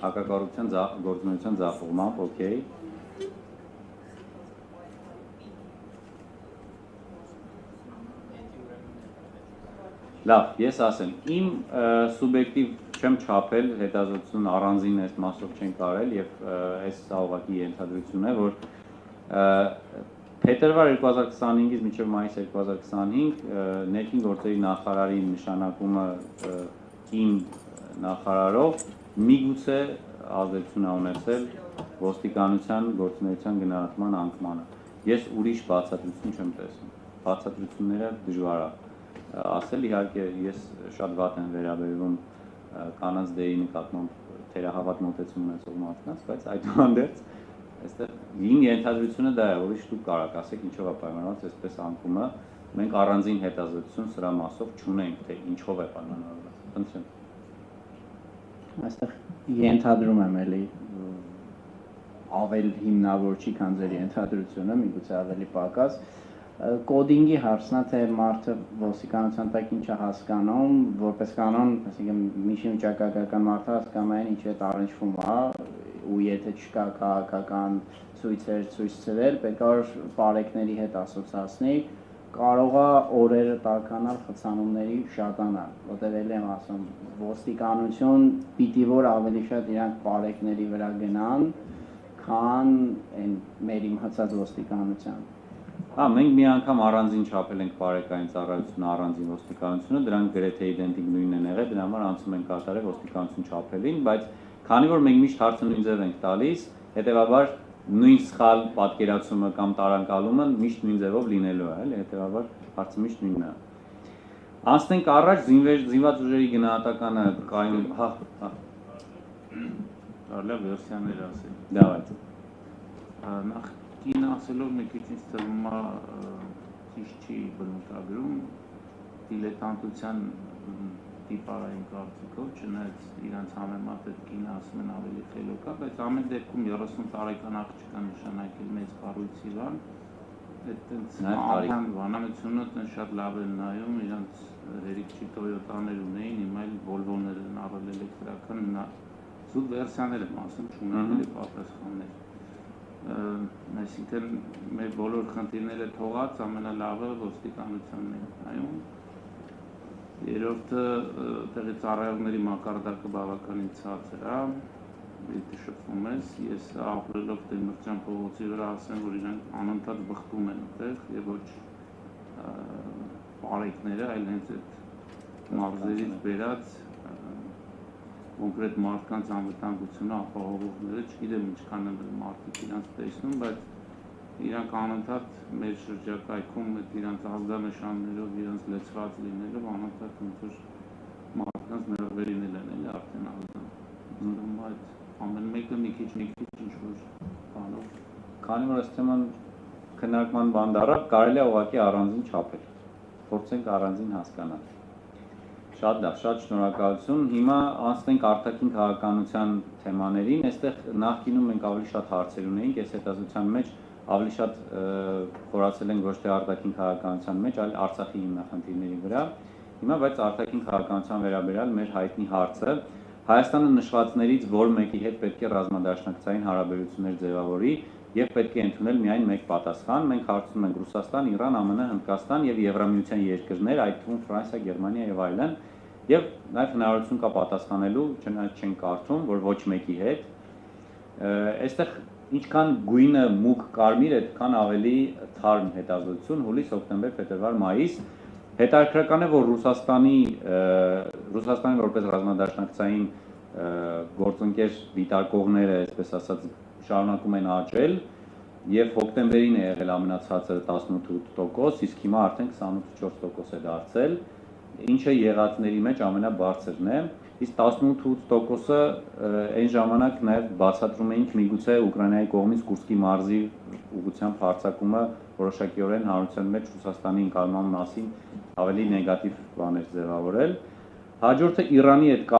Հակակառուցության գործունեության ձախողմամբ, օքեյ։ Լավ, ես ասեմ, իմ սուբյեկտիվ չեմ չափել, հետազոտություն առանձին այս մասով չենք արել եւ այս սա ուղղակի ենթադրություն է, որ Փետրվար 2025-ից մինչև մայիս 2025 ներքին գործերի նախարարի նշանակումը կին նախարարով միգուցե ազդեցություն է ունեցել ոստիկանության գործունեության գնահատման անկմանը։ Ես ուրիշ բացատրություն չեմ տեսնում։ Բացատրությունները դժվար է ասել, իհարկե ես շատ վատ եմ վերաբերվում կանանց դերի նկատմամբ թերահավատ մոտեցում ունեցող մարդկանց, բայց այդուհանդերձ այստեղ իմ ենթադրությունը դա է, ուրիշ դուք կարող ասեք ինչով է պայմանավորված այսպես անկումը, մենք առանձին հետազոտություն սրա մասով չունենք, թե ինչով է պայմանավորված։ Խնդրեմ։ Այստեղ ենթադրում եմ էլի ավել հիմնավոր չի, քան ձեր ենթադրությունը, միգուցե ավելի պակաս։ Կոդինգի հարցն է, թե մարդը ոստիկանության տակ ինչ է հասկանում, որպես կանոն, այսինքն միջին վիճակագրական մարդը հասկանում է ինչ է տարանջվում, ու եթե չկա քաղաքական ցույցեր ցույց ծրել, պետք է որ բարեկների հետ ասոցացնի, կարող է օրերը տաքանալ խցանումների շատանալ, որտեղ էլ եմ ասում, ոստիկանություն պիտի որ ավելի շատ իրանք բարեկների վրա գնան, քան այն մեր իմացած ոստիկանության։ Մենք մի անգամ առանձին չափել ենք բարեկային ծառայությունը, առանձին ոստիկանությունը, դրանք գրեթե իդենտիկ նույնն են եղել, դրա համար անցում ենք կատարել ոստիկանություն չափելին, բայց քանի որ մենք միշտ հարցը նույն ձև ենք տալիս, հետեւաբար նույն սխալ պատկերացումը կամ տարանկալումը միշտ նույն ձևով լինելու է, էլի, հետեւաբար հարցը միշտ նույնն է։ Անցնենք առաջ զինված ուժերի գնահատականը կայուն, Կարելի է վերսիաներ ասել։ Դավայ։ Նախկին ասելով մի քիչ ինձ թվում է ճիշտ չի բնութագրում դիլետանտության տիպարային կարծիքով, չնայած իրանց համեմատ այդ կինը ասում են ավելի խելոք է, բայց ամեն դեպքում 30 տարեկան աղջիկը նշանակել մեծ կառույցի բան, այդ վանամությունը շատ լավ են նայում, իրանց հերիքչի Toyota-ներ ունեին, հիմա էլ Volvo-ներ են առել էլեկտրական, զուտ վերսիաներ եմ ասում, չունեն էլի պատասխաններ։ Այսինքն մեր բոլոր խնդիրները թողած ամենալավը ոստիկանությունն է նայում։ Երրորդը տեղի ծառայողների մակարդակը բավականին ցածր է, եթե շփվում ես, ես ապրելով Տեր-Մրճան փողոցի վրա ասեմ, որ իրանք անընդհատ բխտում են այդտեղ եւ ոչ բարեկները, այլ հենց այդ մարզերից բերած կոնկրետ մարդկանց անվտանգությունը ապահովողները, չգիտեմ ինչքան են մարդիկ իրանց տեսնում, բայց իրանք անընդհատ մեր շրջակայքում այդ իրանց ազգանշաններով, իրանց լեցված լինելով անընդհատ ոնց որ մարդկանց մեղվերին են էլի արդեն ազգան։ Ուրեմն այդ ամեն մեկը մի քիչ ինչ-որ բանով։ Քանի որ ըստ էման քննարկման բան դառավ, կարելի է ուղղակի առանձին չափել։ Փորձենք առանձին հասկանալ։ Շատ լավ, շատ շնորհակալություն։ Հիմա անցնենք արտաքին քաղաքականության թեմաներին։ Այստեղ նախկինում մենք ավելի շատ հարցեր ունեինք, այս հետազոտության մեջ ավելի շատ խորացել ենք ոչ թե արտաքին քաղաքականության մեջ, այլ Արցախի հիմնախնդիրների վրա։ Հիմա բայց արտաքին քաղաքականության վերաբերյալ մեր հայտնի հարցը Հայաստանը նշվածներից որ մեկի հետ պետք է ռազմադաշնակցային հարաբերություններ ձևավորի եւ պետք է ընդունել միայն մեկ պատասխան։ Մենք հարցնում ենք Ռուսաստան, Իրան, ԱՄՆ, Հնդկաստան եւ Եվրամիության երկրներ, այդ թվում Ֆրանսիա, Գերմանիա եւ այլն, եւ նաեւ հնարավորություն կա պատասխանելու, չնայած չենք կարդում, որ ոչ մեկի հետ։ Այստեղ ինչքան գույնը մուգ կարմիր է, այդքան ավելի թարմ հետազոտություն, հուլիս, հոկտեմբեր, փետրվար, մայիս։ Հետաքրքրական է, որ Ռուսաստանի որպես ռազմադաշնակցային գործընկեր դիտարկողները, այսպես ասած, շարունակում են աճել եւ հոկտեմբերին է եղել ամենացածը 18%, իսկ հիմա արդեն 28.4% է դարձել, ինչը եղածների մեջ ամենաբարձրն է, իսկ 18%-ը այն ժամանակ նաեւ բացատրում էինք միգուցե Ուկրաինայի կողմից Կուրսկի մարզի ուղղությամբ հարձակումը որոշակիորեն հանրության մեջ Ռուսաստանի ընկալման մասին ավելի նեգատիվ բաներ ձևավորել։ Հաջորդը Իրանի հետ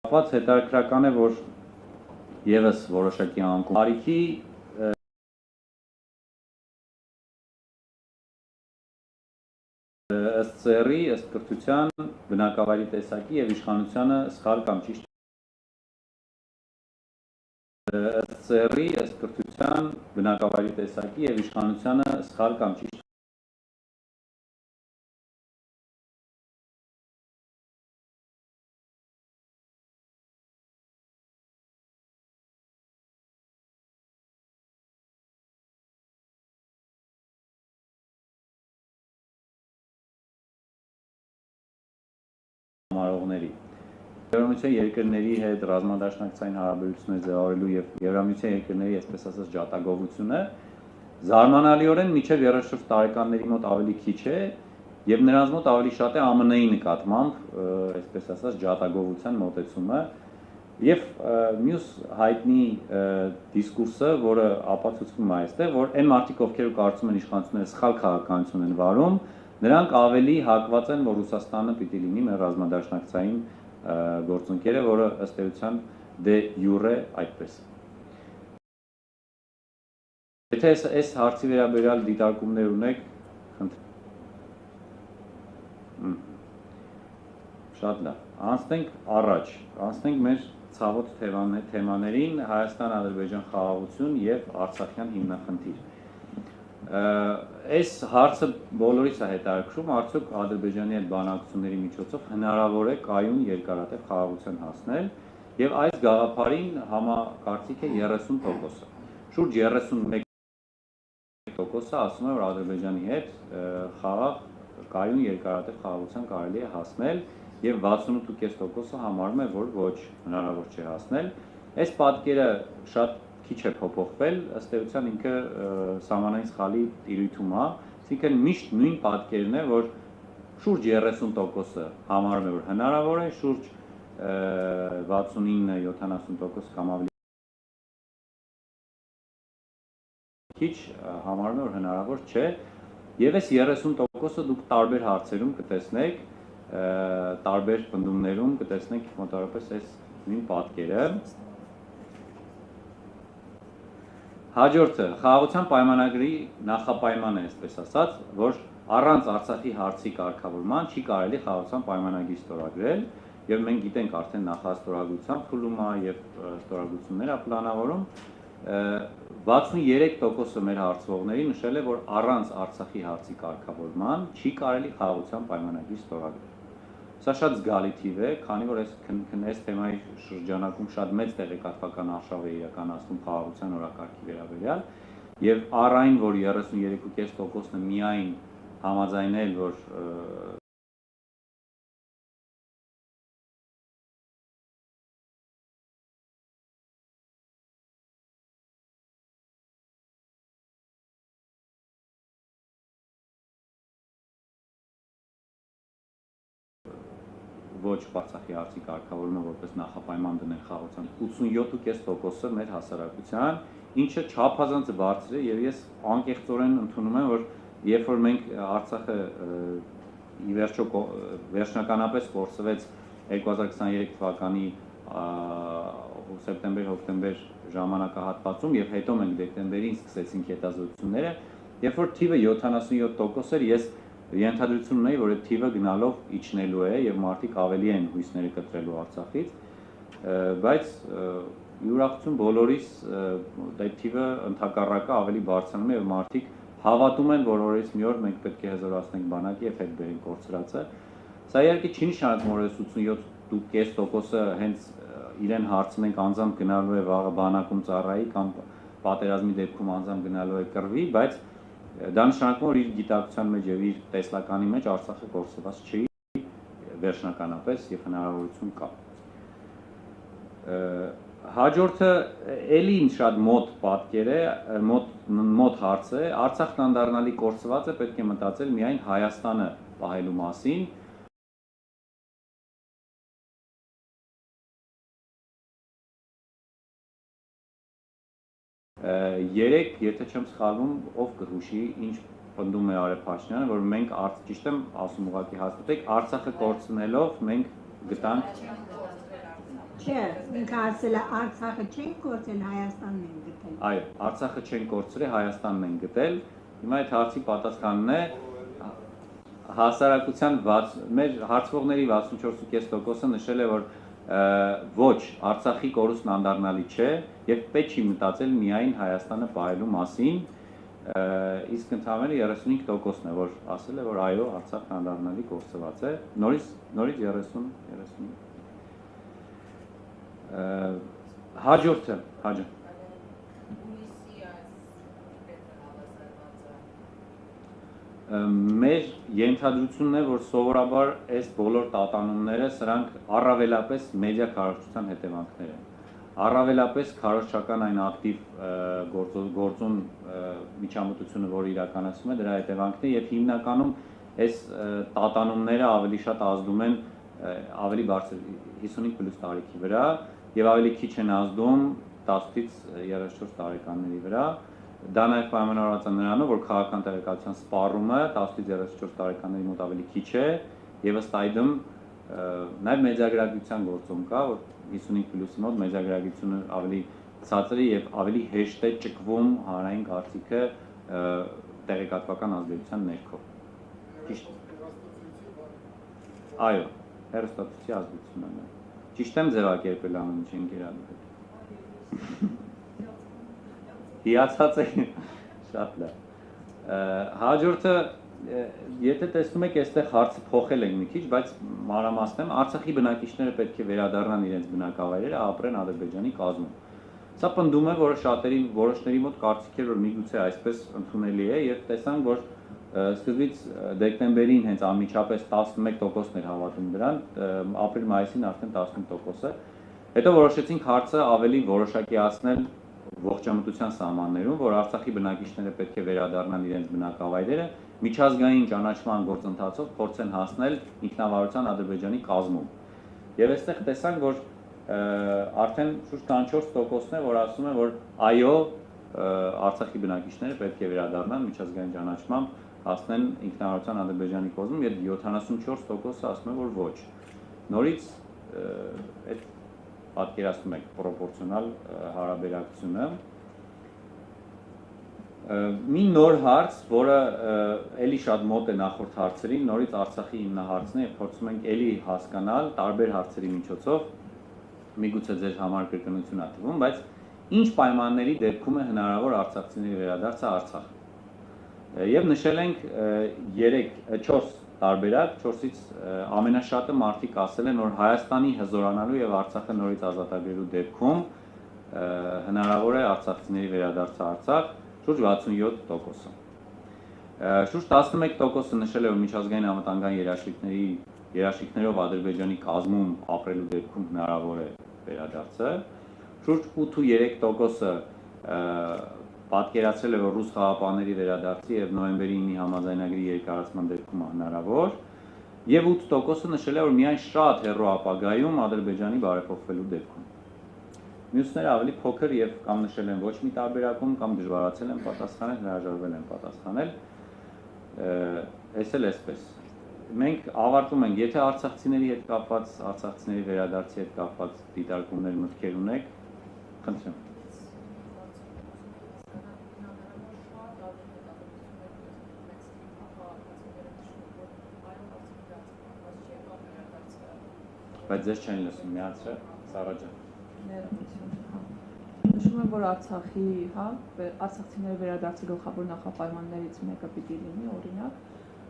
կապված հետաքրքրական է, որ եւս որոշակի անկում տարիքի ըստ ծերի, ըստ կրթության, բնակավայրի տեսակի եւ իշխանությանը սխալ կամ ճիշտ ըստ ծերի, ըստ կրթության, բնակավայրի տեսակի եւ իշխանությանը սխալ կամ ճիշտ համարողների Եվրամիության երկրների հետ ռազմադաշնակցային հարաբերություններ ձևավորելու եւ Եվրամիության երկրների, այսպես ասած, ջատագովությունը զարմանալիորեն մինչեւ 34 տարեկանների մոտ ավելի քիչ է եւ նրանց մոտ ավելի շատ է ԱՄՆ-ի նկատմամբ, այսպես ասած, ջատագովության մոտեցումը եւ մյուս հայտնի դիսկուրսը, որը ապացուցվում է այստեղ, որ այն մարդիկ, ովքեր կարծում են իշխանությունները սխալ քաղաքականություն են վարում, նրանք ավելի հակված են, որ Ռուսաստանը պիտի լինի մեր ռազմադաշնակցային գործընկերը, որը ըստ էության դե յուրե այդպես։ Եթե այս հարցի վերաբերյալ դիտարկումներ ունեք, շատ լավ։ Անցնենք առաջ, անցնենք մեր ցավոտ թեմաներին Հայաստան-Ադրբեջան խաղաղություն եւ Արցախյան հիմնախնդիր։ Այս հարցը բոլորիս է հետաքրքրում, արդյոք Ադրբեջանի հետ բանակցությունների միջոցով հնարավոր է կայուն երկարատև խաղաղության հասնել եւ այս գաղափարին համակարծիք է 30%-ը։ Շուրջ 31%-ը ասում է, որ Ադրբեջանի հետ խաղաղ կայուն երկարատև խաղաղության կարելի է հասնել եւ 68.5%-ը համարում է, որ ոչ, հնարավոր չէ հասնել։ Այս պատկերը շատ քիչ է փոփոխվել, ըստ էության ինքը սահմանային սխալի տիրույթում է, այսինքն միշտ նույն պատկերն է, որ շուրջ 30%-ը համարում է, որ հնարավոր է, շուրջ 69-70% կամ ավելի քիչ համարում է, որ հնարավոր չէ, եւ այս 30%-ը դուք տարբեր հարցերում կտեսնեք, տարբեր պնդումներում կտեսնեք մոտավորապես այս նույն պատկերը։ Հաջորդը խաղաղության պայմանագրի նախապայմանն է, այսպես ասած, որ առանց Արցախի հարցի կարգավորման չի կարելի խաղաղության պայմանագրի ստորագրել, եւ մենք գիտենք արդեն նախաստորագրության փուլում է եւ ստորագրություններ է պլանավորում։ 63%-ը մեր հարցվողների նշել է, որ առանց Արցախի հարցի կարգավորման չի կարելի խաղաղության պայմանագրի ստորագրել։ Սա շատ զգալի թիվ է, քանի որ այս թեմայի շրջանակում շատ մեծ տեղեկատվական արշավ է իրականացնում խաղաղության օրակարգի վերաբերյալ եւ առ այն, որ 33.5%-ը միայն համաձայնել, որ ոչ Արցախի հարցի կարգավորումը որպես նախապայման դնել խաղաղության 87.5%-ը մեր հասարակության, ինչը չափազանց բարձր է եւ ես անկեղծորեն ընդունում եմ, որ երբ որ մենք Արցախը ի վերջո վերջնականապես կորսվեց 2023 թվականի սեպտեմբեր-հոկտեմբեր ժամանակահատվածում եւ հետո մենք դեկտեմբերին սկսեցինք հետազոտությունները, երբ որ թիվը 77% էր, ես ենթադրություն ունեի, որ այդ թիվը գնալով իջնելու է եւ մարդիկ ավելի են հույսները կտրելու Արցախից, բայց յուրաքանչյուրին բոլորիս այդ թիվը ընդհակառակը ավելի բարձրանում է եւ մարդիկ հավատում են, որ օրից մի օր մենք պետք է հզորացնենք բանակի եւ հետ բերենք կորցրածը։ Սա իհարկե չի նշանակում, որ այս 87.5%-ը հենց իրեն հարցնենք անձամբ գնալու է վաղը բանակում ծառայի կամ պատերազմի դեպքում անձամբ գնալու է կռվի, բայց դա նշանակում որ իր գիտակցության մեջ եւ իր տեսլականի մեջ Արցախը կորսված չի վերջնականապես եւ հնարավորություն կա։ Հաջորդը էլի շատ մոտ պատկեր է, մոտ հարց է, Արցախն անդառնալի կորսված է, պետք է մտածել միայն Հայաստանը պահելու մասին։ Երեք, եթե չեմ սխալվում, ով կհուշի, ինչ պնդում է Արեգ Փաշինյանը, որ մենք ճիշտ եմ ասում ուղղակի հաստատեք, Արցախը կորցնելով մենք գտանք Չէ, ինքը ասել է Արցախը չենք կորցրել, Հայաստանն են գտել։ Այո, Արցախը չեն կորցրել, Հայաստանն են գտել։ Հիմա այդ հարցի պատասխանն է հասարակության մեր հարցվողների 64.5%-ը նշել է, որ ոչ, Արցախի կորուստն անդառնալի չէ եւ պետք չի մտածել միայն Հայաստանը պահելու մասին, իսկ ընդհանրապես 35%-ն է, որ ասել է, որ այո, Արցախն անդառնալի կորցված է, նորից 30 հաջորդը, մեր ենթադրությունն է, որ սովորաբար այս բոլոր տատանումները սրանք առավելապես մեդիա քարոզչության հետևանքներ են։ Առավելապես քարոզչական այն ակտիվ գործուն միջամտությունը, որը իրականացվում է, դրա հետևանքն է եւ հիմնականում այս տատանումները ավելի շատ ազդում են ավելի բարձր 55+ տարիքի վրա եւ ավելի քիչ են ազդում 10-ից 34 տարեկանների վրա։ Դա նաև պայմանավորված է նրանով, որ քաղաքական տեղեկատվության սպառումը 10-ից 34 տարեկանների մոտ ավելի քիչ է եւ ըստ այդմ նաև մեդիագրագիտության գործում կա, որ 55+-ի մոտ մեդիագրագիտությունը ավելի ցածր է եւ ավելի հեշտ է ճկվում հանրային կարծիքը տեղեկատվական ազդեցության ներքո։ Ճիշտ։ Այո, հեռուստացույցի ազդեցությունն է։ Ճիշտ եմ ձևակերպել ամեն ինչ ընկերադեպ։ Հիացած է, շատ լավ։ Հաջորդը, եթե տեսնում եք, այստեղ հարցը փոխել ենք մի քիչ, բայց մանրամասնեմ, Արցախի բնակիչները պետք է վերադառնան իրենց բնակավայրերը, ապրեն Ադրբեջանի կազմում։ Սա պնդում է, որ որոշների մոտ կարծիք էր, որ միգուցե այսպես ընդունելի է, եւ տեսանք, որ սկզբից դեկտեմբերին հենց անմիջապես 11%-ն էր հավատում դրան, ապրիլ-մայիսին արդեն 15%-ը։ Հետո որոշեցինք հարցը ավելի որոշակիացնել ողջամտության սահմաններում, որ Արցախի բնակիչները պետք է վերադառնան իրենց բնակավայրերը, միջազգային ճանաչման գործընթացով փորձեն հասնել ինքնավարության Ադրբեջանի կազմում։ Եվ այստեղ տեսանք, որ արդեն շուրջ 4%-ն է, որ ասում է, որ այո, Արցախի բնակիչները պետք է վերադառնան միջազգային ճանաչմամբ հասնեն ինքնավարության Ադրբեջանի կազմում, եւ 74%-ը ասում է, որ ոչ։ Նորից այդ պատկերացնում եք պրոպորցիոնալ հարաբերակցությունը։ Մի նոր հարց, որը էլի շատ մոտ է նախորդ հարցերին, նորից Արցախի հիմնահարցն է եւ փորձում ենք էլի հասկանալ տարբեր հարցերի միջոցով, միգուցե ձեր համար կրկնություն է թվում, բայց ինչ պայմանների դեպքում է հնարավոր արցախցիների վերադարձը Արցախ։ Եվ նշել ենք 4 տարբերակ, 4-ից ամենաշատը մարդիկ ասել են, որ Հայաստանի հզորանալու եւ Արցախը նորից ազատագրելու դեպքում հնարավոր է արցախցիների վերադարձը Արցախ, շուրջ 67%-ը։ Շուրջ 11%-ը նշել է, որ միջազգային անվտանգային երաշխիքներով Ադրբեջանի կազմում ապրելու դեպքում հնարավոր է վերադարձը։ Շուրջ 8.3%-ը պատկերացրել է, որ ռուս խաղապահների վերադարձի եւ նոյեմբերի 9-ի համաձայնագրի երկարացման դեպքում հնարավոր, եւ 8%-ը նշել է, որ միայն շատ հեռու ապագայում Ադրբեջանի բարեփոխվելու դեպքում։ Մյուսները ավելի փոքր եւ կամ նշել են ոչ մի տարբերակում, կամ դժվարացել են պատասխանել, հրաժարվել են պատասխանել։ Էս էլ էսպես։ Մենք ավարտում ենք, եթե արցախցիների հետ կապված, արցախցիների վերադարձի հետ կապված դիտարկումներ մտքեր ունեք, խնդրեմ։ Բայց ձեզ չեն լսում, միացրել, Սառա ջան։ Նշում եմ, որ արցախցիների վերադարձի գլխավոր նախապայմաններից մեկը պիտի լինի, օրինակ,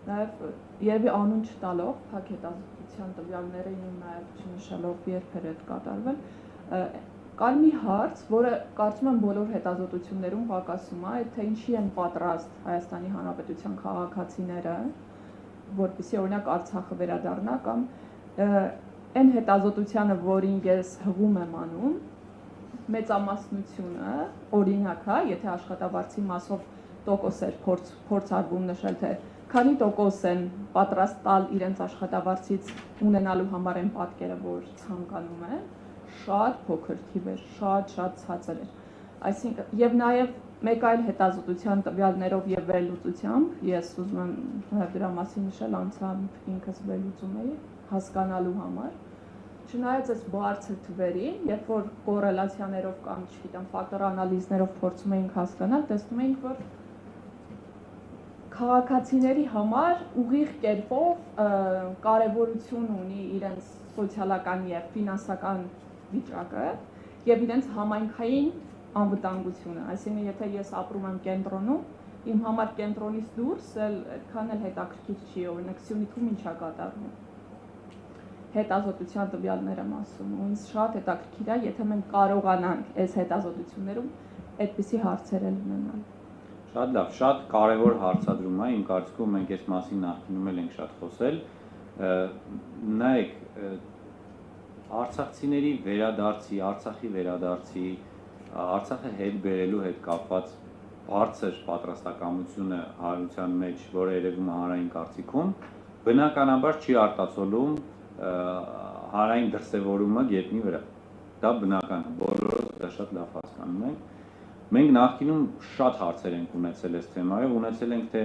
նաև երևի անուն չտալով, փակ հետազոտության տվյալներին ու նաև չնշելով երբ էր այդ կատարվել, կար մի հարց, որը կարծում եմ բոլոր հետազոտություններում պակասում է, թե ինչի են պատրաստ Հայաստանի Հանրապետության քաղաքացիները, որպեսզի օրինակ Արցախը վերադառնա, կամ այն հետազոտությանը, որին ես հղում եմ անում, մեծամասնությունը, օրինակ, եթե աշխատավարձի մասով տոկոս էր փորձարկվում նշել, թե քանի տոկոս են պատրաստ տալ իրենց աշխատավարձից ունենալու համար այն պատկերը, որ ցանկանում են, շատ փոքր թիվ էր, շատ ցածր էր։ Այսինքն, եւ նաեւ մեկ այլ հետազոտության տվյալներով եւ վերլուծությամբ, ես ուզում եմ դրա մասին նշել, անցամ ինքս վերլուծում էի հասկանալու համար, չնայած այս բարձր թվերին, երբ որ կորելացիաներով կամ, չգիտեմ, ֆակտոր անալիզներով փորձում էինք հասկանալ, տեսնում էինք, որ քաղաքացիների համար ուղիղ կերպով կարևորություն ունի իրենց սոցիալական եւ ֆինանսական վիճակը եւ իրենց համայնքային անվտանգությունը, այսինքն եթե ես ապրում եմ կենտրոնում, իմ համար կենտրոնից դուրս այդքան էլ հետաքրքիր չի, օրինակ Սյունիքում ինչ է կատարվում։ Հետազոտության տվյալներ եմ ասում, ու ինձ շատ հետաքրքիր է, եթե մենք կարողանանք այս հետազոտություններում այդպիսի հարցեր ունենալ։ Շատ լավ, շատ կարևոր հարցադրում է, իմ կարծիքով մենք այս մասին նախկինում ենք շատ խոսել։ Նայեք, արցախցիների վերադարձի, Արցախի վերադարձի, Արցախը հետ բերելու հետ կապված բարձր պատրաստակամությունը հարության մեջ, որը երևում է հանրային կարծիքում, բնականաբար չի արտացոլում հանրային դրսևորումը գետնի վրա։ Դա բնական է, բոլորս դա շատ լավ հասկանում ենք։ Մենք նախկինում շատ հարցեր ենք ունեցել այս թեմայով, ունեցել ենք թե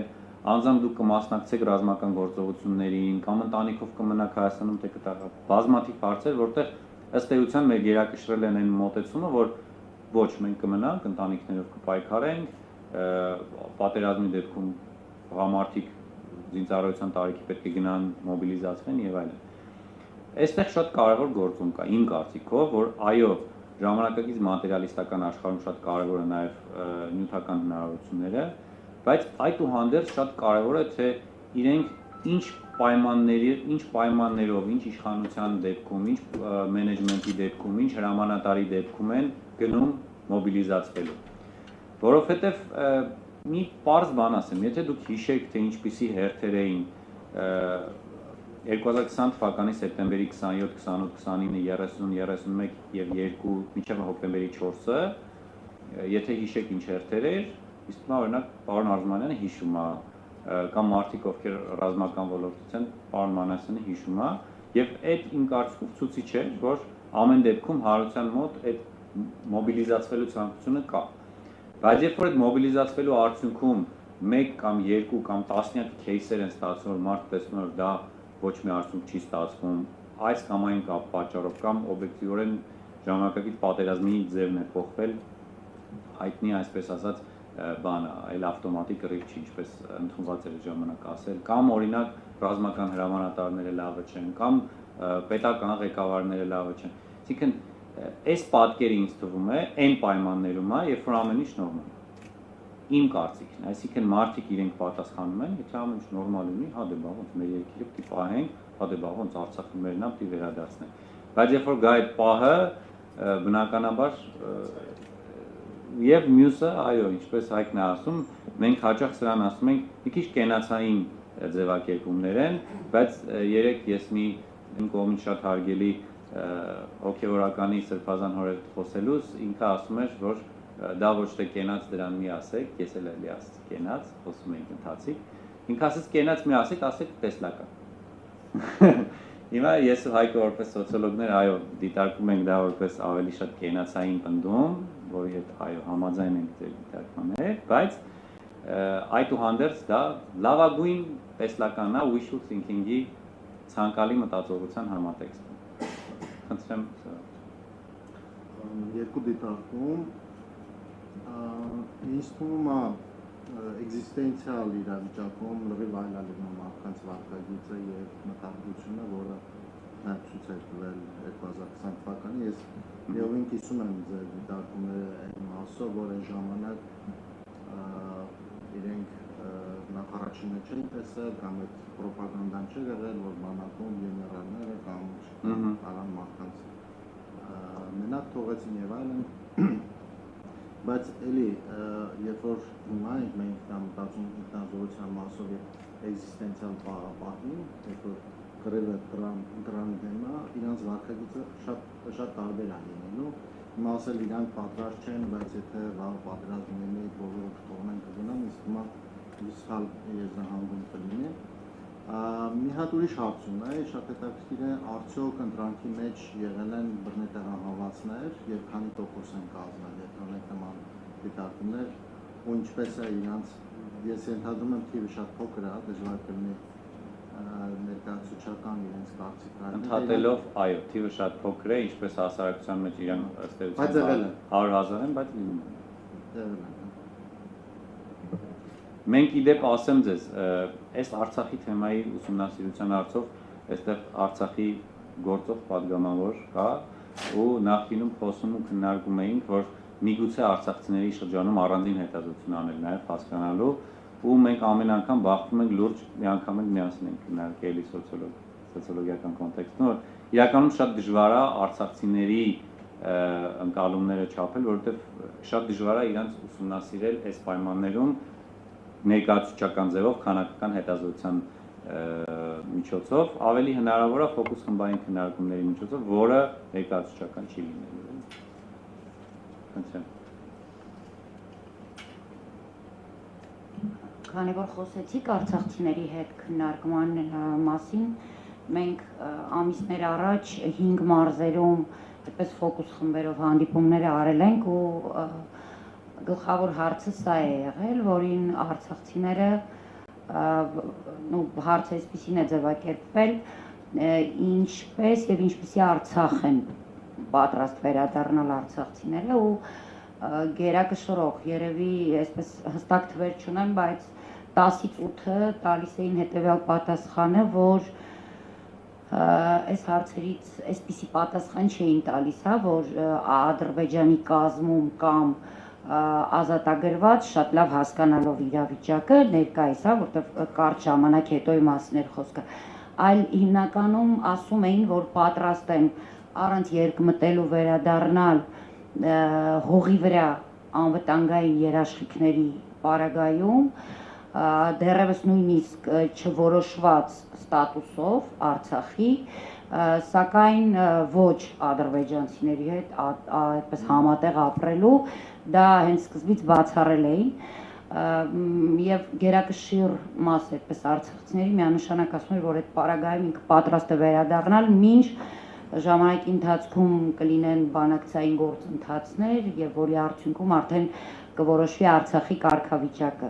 անձամբ դուք կմասնակցեք ռազմական գործողություններին կամ ընտանիքով կմնաք Հայաստանում, թե կտա բազմաթիվ հարցեր, որտեղ ըստ էության մեր գերակշռել են այն մոտեցումը, որ ոչ մենք կմնանք, ընտանիքներով կպայքարենք, պատերազմի դեպքում համարտիկ զինծառայության տարիքի պետք է գնան մոբիլիզացվեն եւ այլն։ Այստեղ շատ կարևոր գործում կա իմ կարծիքով, որ այո, ժամանակակից մատերիալիստական աշխարհում շատ կարևոր է նաև նյութական հնարավորությունները, բայց այդուհանդերձ շատ կարևոր է թե իրենք ինչ պայմաններով, ինչ իշխանության դեպքում, ինչ մենեջմենտի դեպքում, ինչ հրամանատարի դեպքում են գնում մոբիլիզացվելու։ Որովհետև մի պարզ բան ասեմ, եթե դուք հիշեք, թե ինչպիսի հերթեր էին 2020 թվականի սեպտեմբերի 27, 28, 29, 30, 31 եւ 2 մինչեւ հոկտեմբերի 4-ը, եթե հիշեք ինչ հերթեր էր, իսկ նա օրինակ պարոն Արզումանյանը հիշում է, կամ մարդիկ ովքեր ռազմական ոլորտից են, պարոն Մանասյանը հիշում է, եւ այդ իմ կարծիքով ցույցիչ է, որ ամեն դեպքում հարության մոտ այդ մոբիլիզացվելու ցանկությունը կա։ Բայց երբ որ այդ մոբիլիզացվելու արդյունքում 1 կամ 2 կամ տասնյակ кейսեր են ստացվում, որ մարդը տեսնում է, որ դա ոչ մի արդյունք չի ստացվում, այս կամ այն պատճառով կամ օբյեկտիվորեն ժամանակակից պատերազմի ձևն է փոխվել, հայտնի այսպես ասած բանը, այլ ավտոմատիկ կռիվ չի, ինչպես ընդունված էր ժամանակ ասել, կամ օրինակ ռազմական հրամանատարները լավը չեն, կամ պետական ղեկավարները լավը չեն։ Այսինքն այս պատկերը ինձ թվում է այն պայմաններում է, երբ որ ամեն ինչ նորմալ է։ Իմ կարծիքն, այսինքն մարդիկ իրենք պատասխանում են, եթե ամեն ինչ նորմալ ունի, հա դե բա ոնց մեր երկիրը պիտի պահենք, հա դե բա ոնց Արցախը մերն է, պիտի վերադարձնենք։ Բայց երբ որ գա այդ պահը, բնականաբար եւ մյուսը, այո, ինչպես Հայկն է ասում, մենք հաճախ սրան ասում ենք, մի քիչ կենացային ձևակերպումներ են, բայց երեք ես մի իմ կողմից շատ հարգելի հոգեվորականի Սրբազան հորեր խոսելուց ինքը ասում էր, որ դա ոչ թե կենաց դրան մի ասեք, ես էլ էլի ասեցի կենաց, խոսում ենք ընթացիկ, ինքը ասեց կենաց մի ասեք տեսլական։ Հիմա ես ու Հայկը որպես սոցիոլոգներ, այո, դիտարկում ենք դա որպես ավելի շատ կենացային պնդում, որի հետ այո համաձայն ենք ձեր դիտարկման հետ, բայց այդուհանդերձ դա լավագույն տեսլականն է wishful thinking-ի ցանկալի մտածողության համատեքստը։ Խնդրեմ երկու դիտարկում ինձ թվում է էգզիստենցիալ իրավիճակում լրիվ այլալիվում է մարդկանց վարքագիծը եւ մտահոգությունը, որը նաև ցույց է տվել 2020 թվականի։ Ես լիովին կիսում եմ ձեր դիտարկումները այն մասով, որ այն ժամանակ իրենք նախ առաջինը չէին տեսել կամ այդ պրոպագանդան չէր եղել, որ բանակում գեներալները կամ արան մարդկանց մենակ թողեցին եւ այլն։ Բայց էլի, երբ որ հիմա մենք դա մտածում ինքնազոհության մասով եւ էգզիստենցիալ պահին, երբ որ գրելը դրան դեմա, իրանց վարքագիծը շատ տարբեր է լինելու։ Հիմա ասել իրանք պատրաստ չեն, բայց եթե վաղ պատերազմ լինի, բոլորը կթողնեն կգնան, իսկ հիմա սխալ եզրահանգում կլինի։ Մի հատ ուրիշ հարցում է, շատ հետաքրքիր է, արդյոք ընտրանքի մեջ եղել են բռնետեղահավացներ եւ քանի տոկոս են կազմել, եթե ունեք նման դիտարկումներ, ու ինչպես է իրանց, ես ենթադրում եմ թիվը շատ փոքր է, դժվար կլինի ներկայացուցչական իրենց կարծիքները։ Ընդհատելով, այո, թիվը շատ փոքր է, ինչպես հասարակության մեջ իրան ըստ Բայց եղել են 100,000 են, բայց լինում եղել են։ Մենք իդեպ ասեմ ձեզ, այս Արցախի թեմայի ուսումնասիրության հարցով այստեղ Արցախի գործող падգամավոր կա ու նախկինում խոսում ու քննարկում էինք, որ միգուցե արցախցիների շրջանում առանձին հետազոտություն անել նաև հասկանալու ու մենք ամեն անգամ բախվում ենք լուրջ մի անգամ ենք միասին ենք քննարկել սոցիոլոգիական կոնտեքստում, որ իրականում շատ դժվար է արցախցիների ընկալումները չափել, որովհետև շատ դժվար է իրանց ուսումնասիրել այս պայմաններում ներկայացուցչական ձևով քանակական հետազոտության միջոցով, ավելի հնարավոր է ֆոկուս խմբային քննարկումների միջոցով, որը ներկայացուցչական չի լինելու։ Խնդրեմ։ Քանի որ խոսեցիք արցախցիների հետ քննարկման մասին, մենք ամիսներ առաջ 5 մարզերում այդպես ֆոկուս խմբերով հանդիպումներ արել ենք ու գլխավոր հարցը սա է եղել, որին արցախցիները հարցը այսպեսին է ձևակերպվել, ինչպես եւ ինչպեսի Արցախ են պատրաստ վերադառնալ արցախցիները ու գերակշռող, երևի այսպես հստակ թվեր չունեմ, բայց 10-ից 8-ը տալիս էին հետեւյալ պատասխանը, որ այս հարցերից այսպիսի պատասխան չէին տալիս, որ Ադրբեջանի կազմում կամ ազատագրված շատ լավ հասկանալով իրավիճակը ներկայիս, որտեղ կարճ ժամանակ հետոյի մասներ խոսքը, այլ հիմնականում ասում էին, որ պատրաստ են առանց երկմտելու վերադառնալ հողի վրա անվտանգային երաշխիքների պարագայում, դեռևս նույնիսկ չորոշված ստատուսով Արցախի, սակայն ոչ ադրբեջանցիների հետ այդպես համատեղ ապրելու, դա հենց սկզբից բացառել էին եւ գերակշիռ մաս այդպես արցախցիների միանշանակ ասում էր, որ այդ պարագայում ինքը պատրաստ է վերադառնալ, մինչ ժամանակի ընթացքում կլինեն բանակցային գործընթացներ եւ որի արդյունքում արդեն կորոշվի Արցախի կարգավիճակը։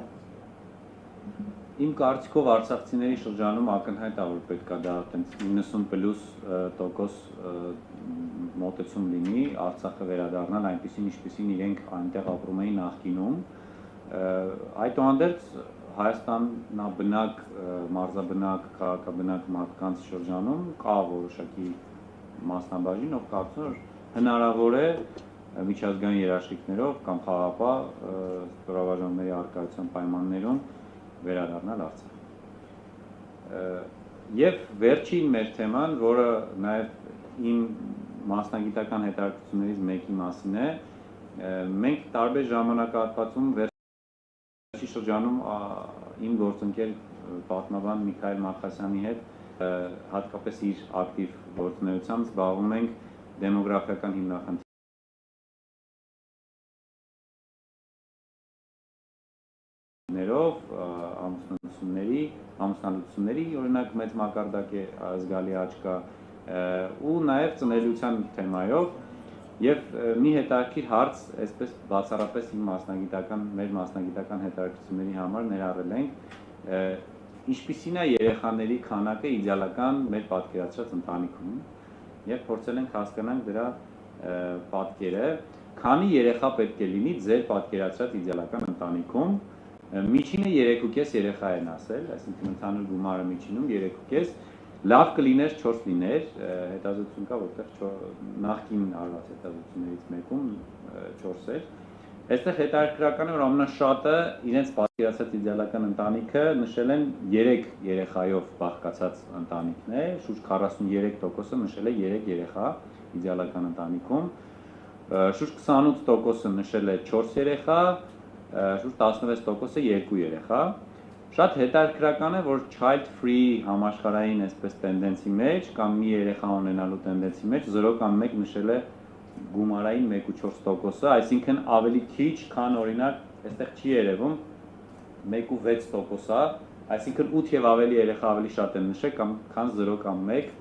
Իմ կարծիքով արցախցիների շրջանում ակնհայտ է, որ պետք է դա 90+% մոտեցում լինի Արցախը վերադառնալ այնպեսին, ինչպեսին իրենք այնտեղ ապրում էին նախկինում։ Այդուհանդերձ Հայաստանաբնակ, մարզաբնակ, քաղաքաբնակ մարդկանց շրջանում կա որոշակի մասնաբաժին, ով կարծում է, որ հնարավոր է միջազգային երաշխիքներով կամ խաղապահ ստորաբաժանումների առկայության պայմաններում վերադառնալ Արցախ։ Եվ վերջին մեր թեման, որը նաև իմ մասնագիտական հետաքրքրություններից մեկի մասին է, մենք տարբեր ժամանակահատվածում վերջի շրջանում իմ գործընկեր պատմաբան Միքայել Մախասյանի հետ հատկապես իր ակտիվ գործունեությամբ զբաղվում ենք դեմոգրաֆիական հիմնախնդիրներով ամուսնալուծությունների օրինակ մեծ մակարդակ է զգալի աճ կա ու նաև ծնելիության թեմայով եւ մի հետաքրքիր հարց այսպես բացառապես իմ մեր մասնագիտական հետաքրքրությունների համար ներառել ենք ինչպիսին է երեխաների քանակը իդեալական մեր պատկերացրած ընտանիքում եւ փորձել ենք հասկանալ դրա պատկերը քանի երեխա պետք է լինի ձեր պատկերացրած իդեալական ընտանիքում Միջինը 3.5 երեխա են ասել, այսինքն ընդհանուր գումարը միջինում 3.5, լավ կլիներ 4 լիներ, հետազոտություն կա, որտեղ նախկին արված հետազոտություններից մեկում 4 էր։ Այստեղ հետաքրքրական է, որ ամենաշատը իրենց պատկերացած իդեալական ընտանիքը նշել են 3 երեխայով բաղկացած ընտանիքն է, շուրջ 43%-ը նշել է 3 երեխա իդեալական ընտանիքում, շուրջ 28%-ը նշել է 4 երեխա, շուրջ 16%-ը 2 երեխա։ Շատ հետաքրքրական է, որ child free համաշխարհային այսպես տենդենսի մեջ կամ մի երեխա ունենալու տենդենսի մեջ 0 կամ 1 նշել է գումարային 1.4%-ը, այսինքն ավելի քիչ, քան օրինակ, այստեղ չի երևում 1.6%-ը, այսինքն 8 եւ ավելի երեխա ավելի շատ են նշել կամ քան 0 կամ 1,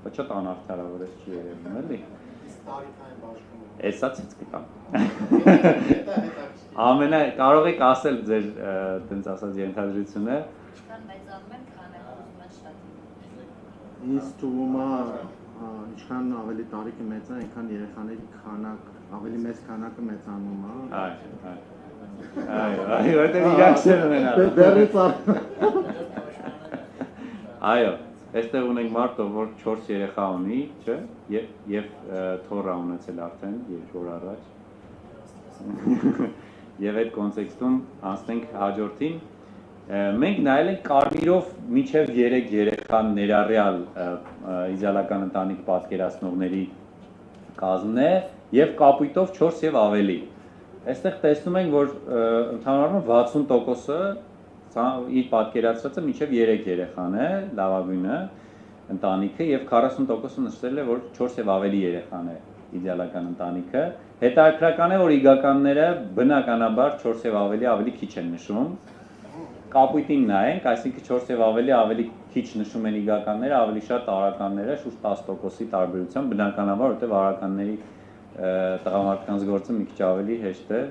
բայց շատ անարդարավոր է չի երևում, էլի։ Տարիքային բաշխում։ Էսա ցած կտամ։ Ամենա կարող եք ասել ձեր տենց ասած ենթադրությունը։ Ինչքան մեծանում են, քան ուզում են շատ Ինձ թվում է ինչքան ավելի տարիքը մեծ է, այնքան երեխաների քանակ, ավելի մեծ քանակը մեծանում է։ Այո, որտեղ իրաքսեր ունենալ։ Դեռից Այո, այստեղ ունենք մարդը, որ 4 երեխա ունի, չէ՞, եւ թոռ ունեցել արդեն 2 օր առաջ։ Եվ այդ կոնտեքստում անցնենք հաջորդին։ Մենք նայել ենք կարմիրով մինչև 3 երեխան ներառյալ իդեալական ընտանիք պատկերացնողների կազմն է եւ կապույտով 4 եւ ավելի։ Այստեղ տեսնում ենք, որ ընդհանրապես 60%-ը իր պատկերացրածը մինչև 3 երեխան է, լավագույնը ընտանիքը եւ 40%-ը նշել է, որ 4 եւ ավելի երեխան է իդեալական ընտանիքը։ Հետաքրքրական է, որ իգականները բնականաբար 4 եւ ավելի քիչ են նշում։ Կապույտին նայենք, այսինքն 4 եւ ավելի քիչ նշում են իգականները, ավելի շատ արականները, շուրջ 10%-ի տարբերությամբ, բնականաբար, որտեղ արականների տղամարդկանց գործը մի քիչ ավելի հեշտ է։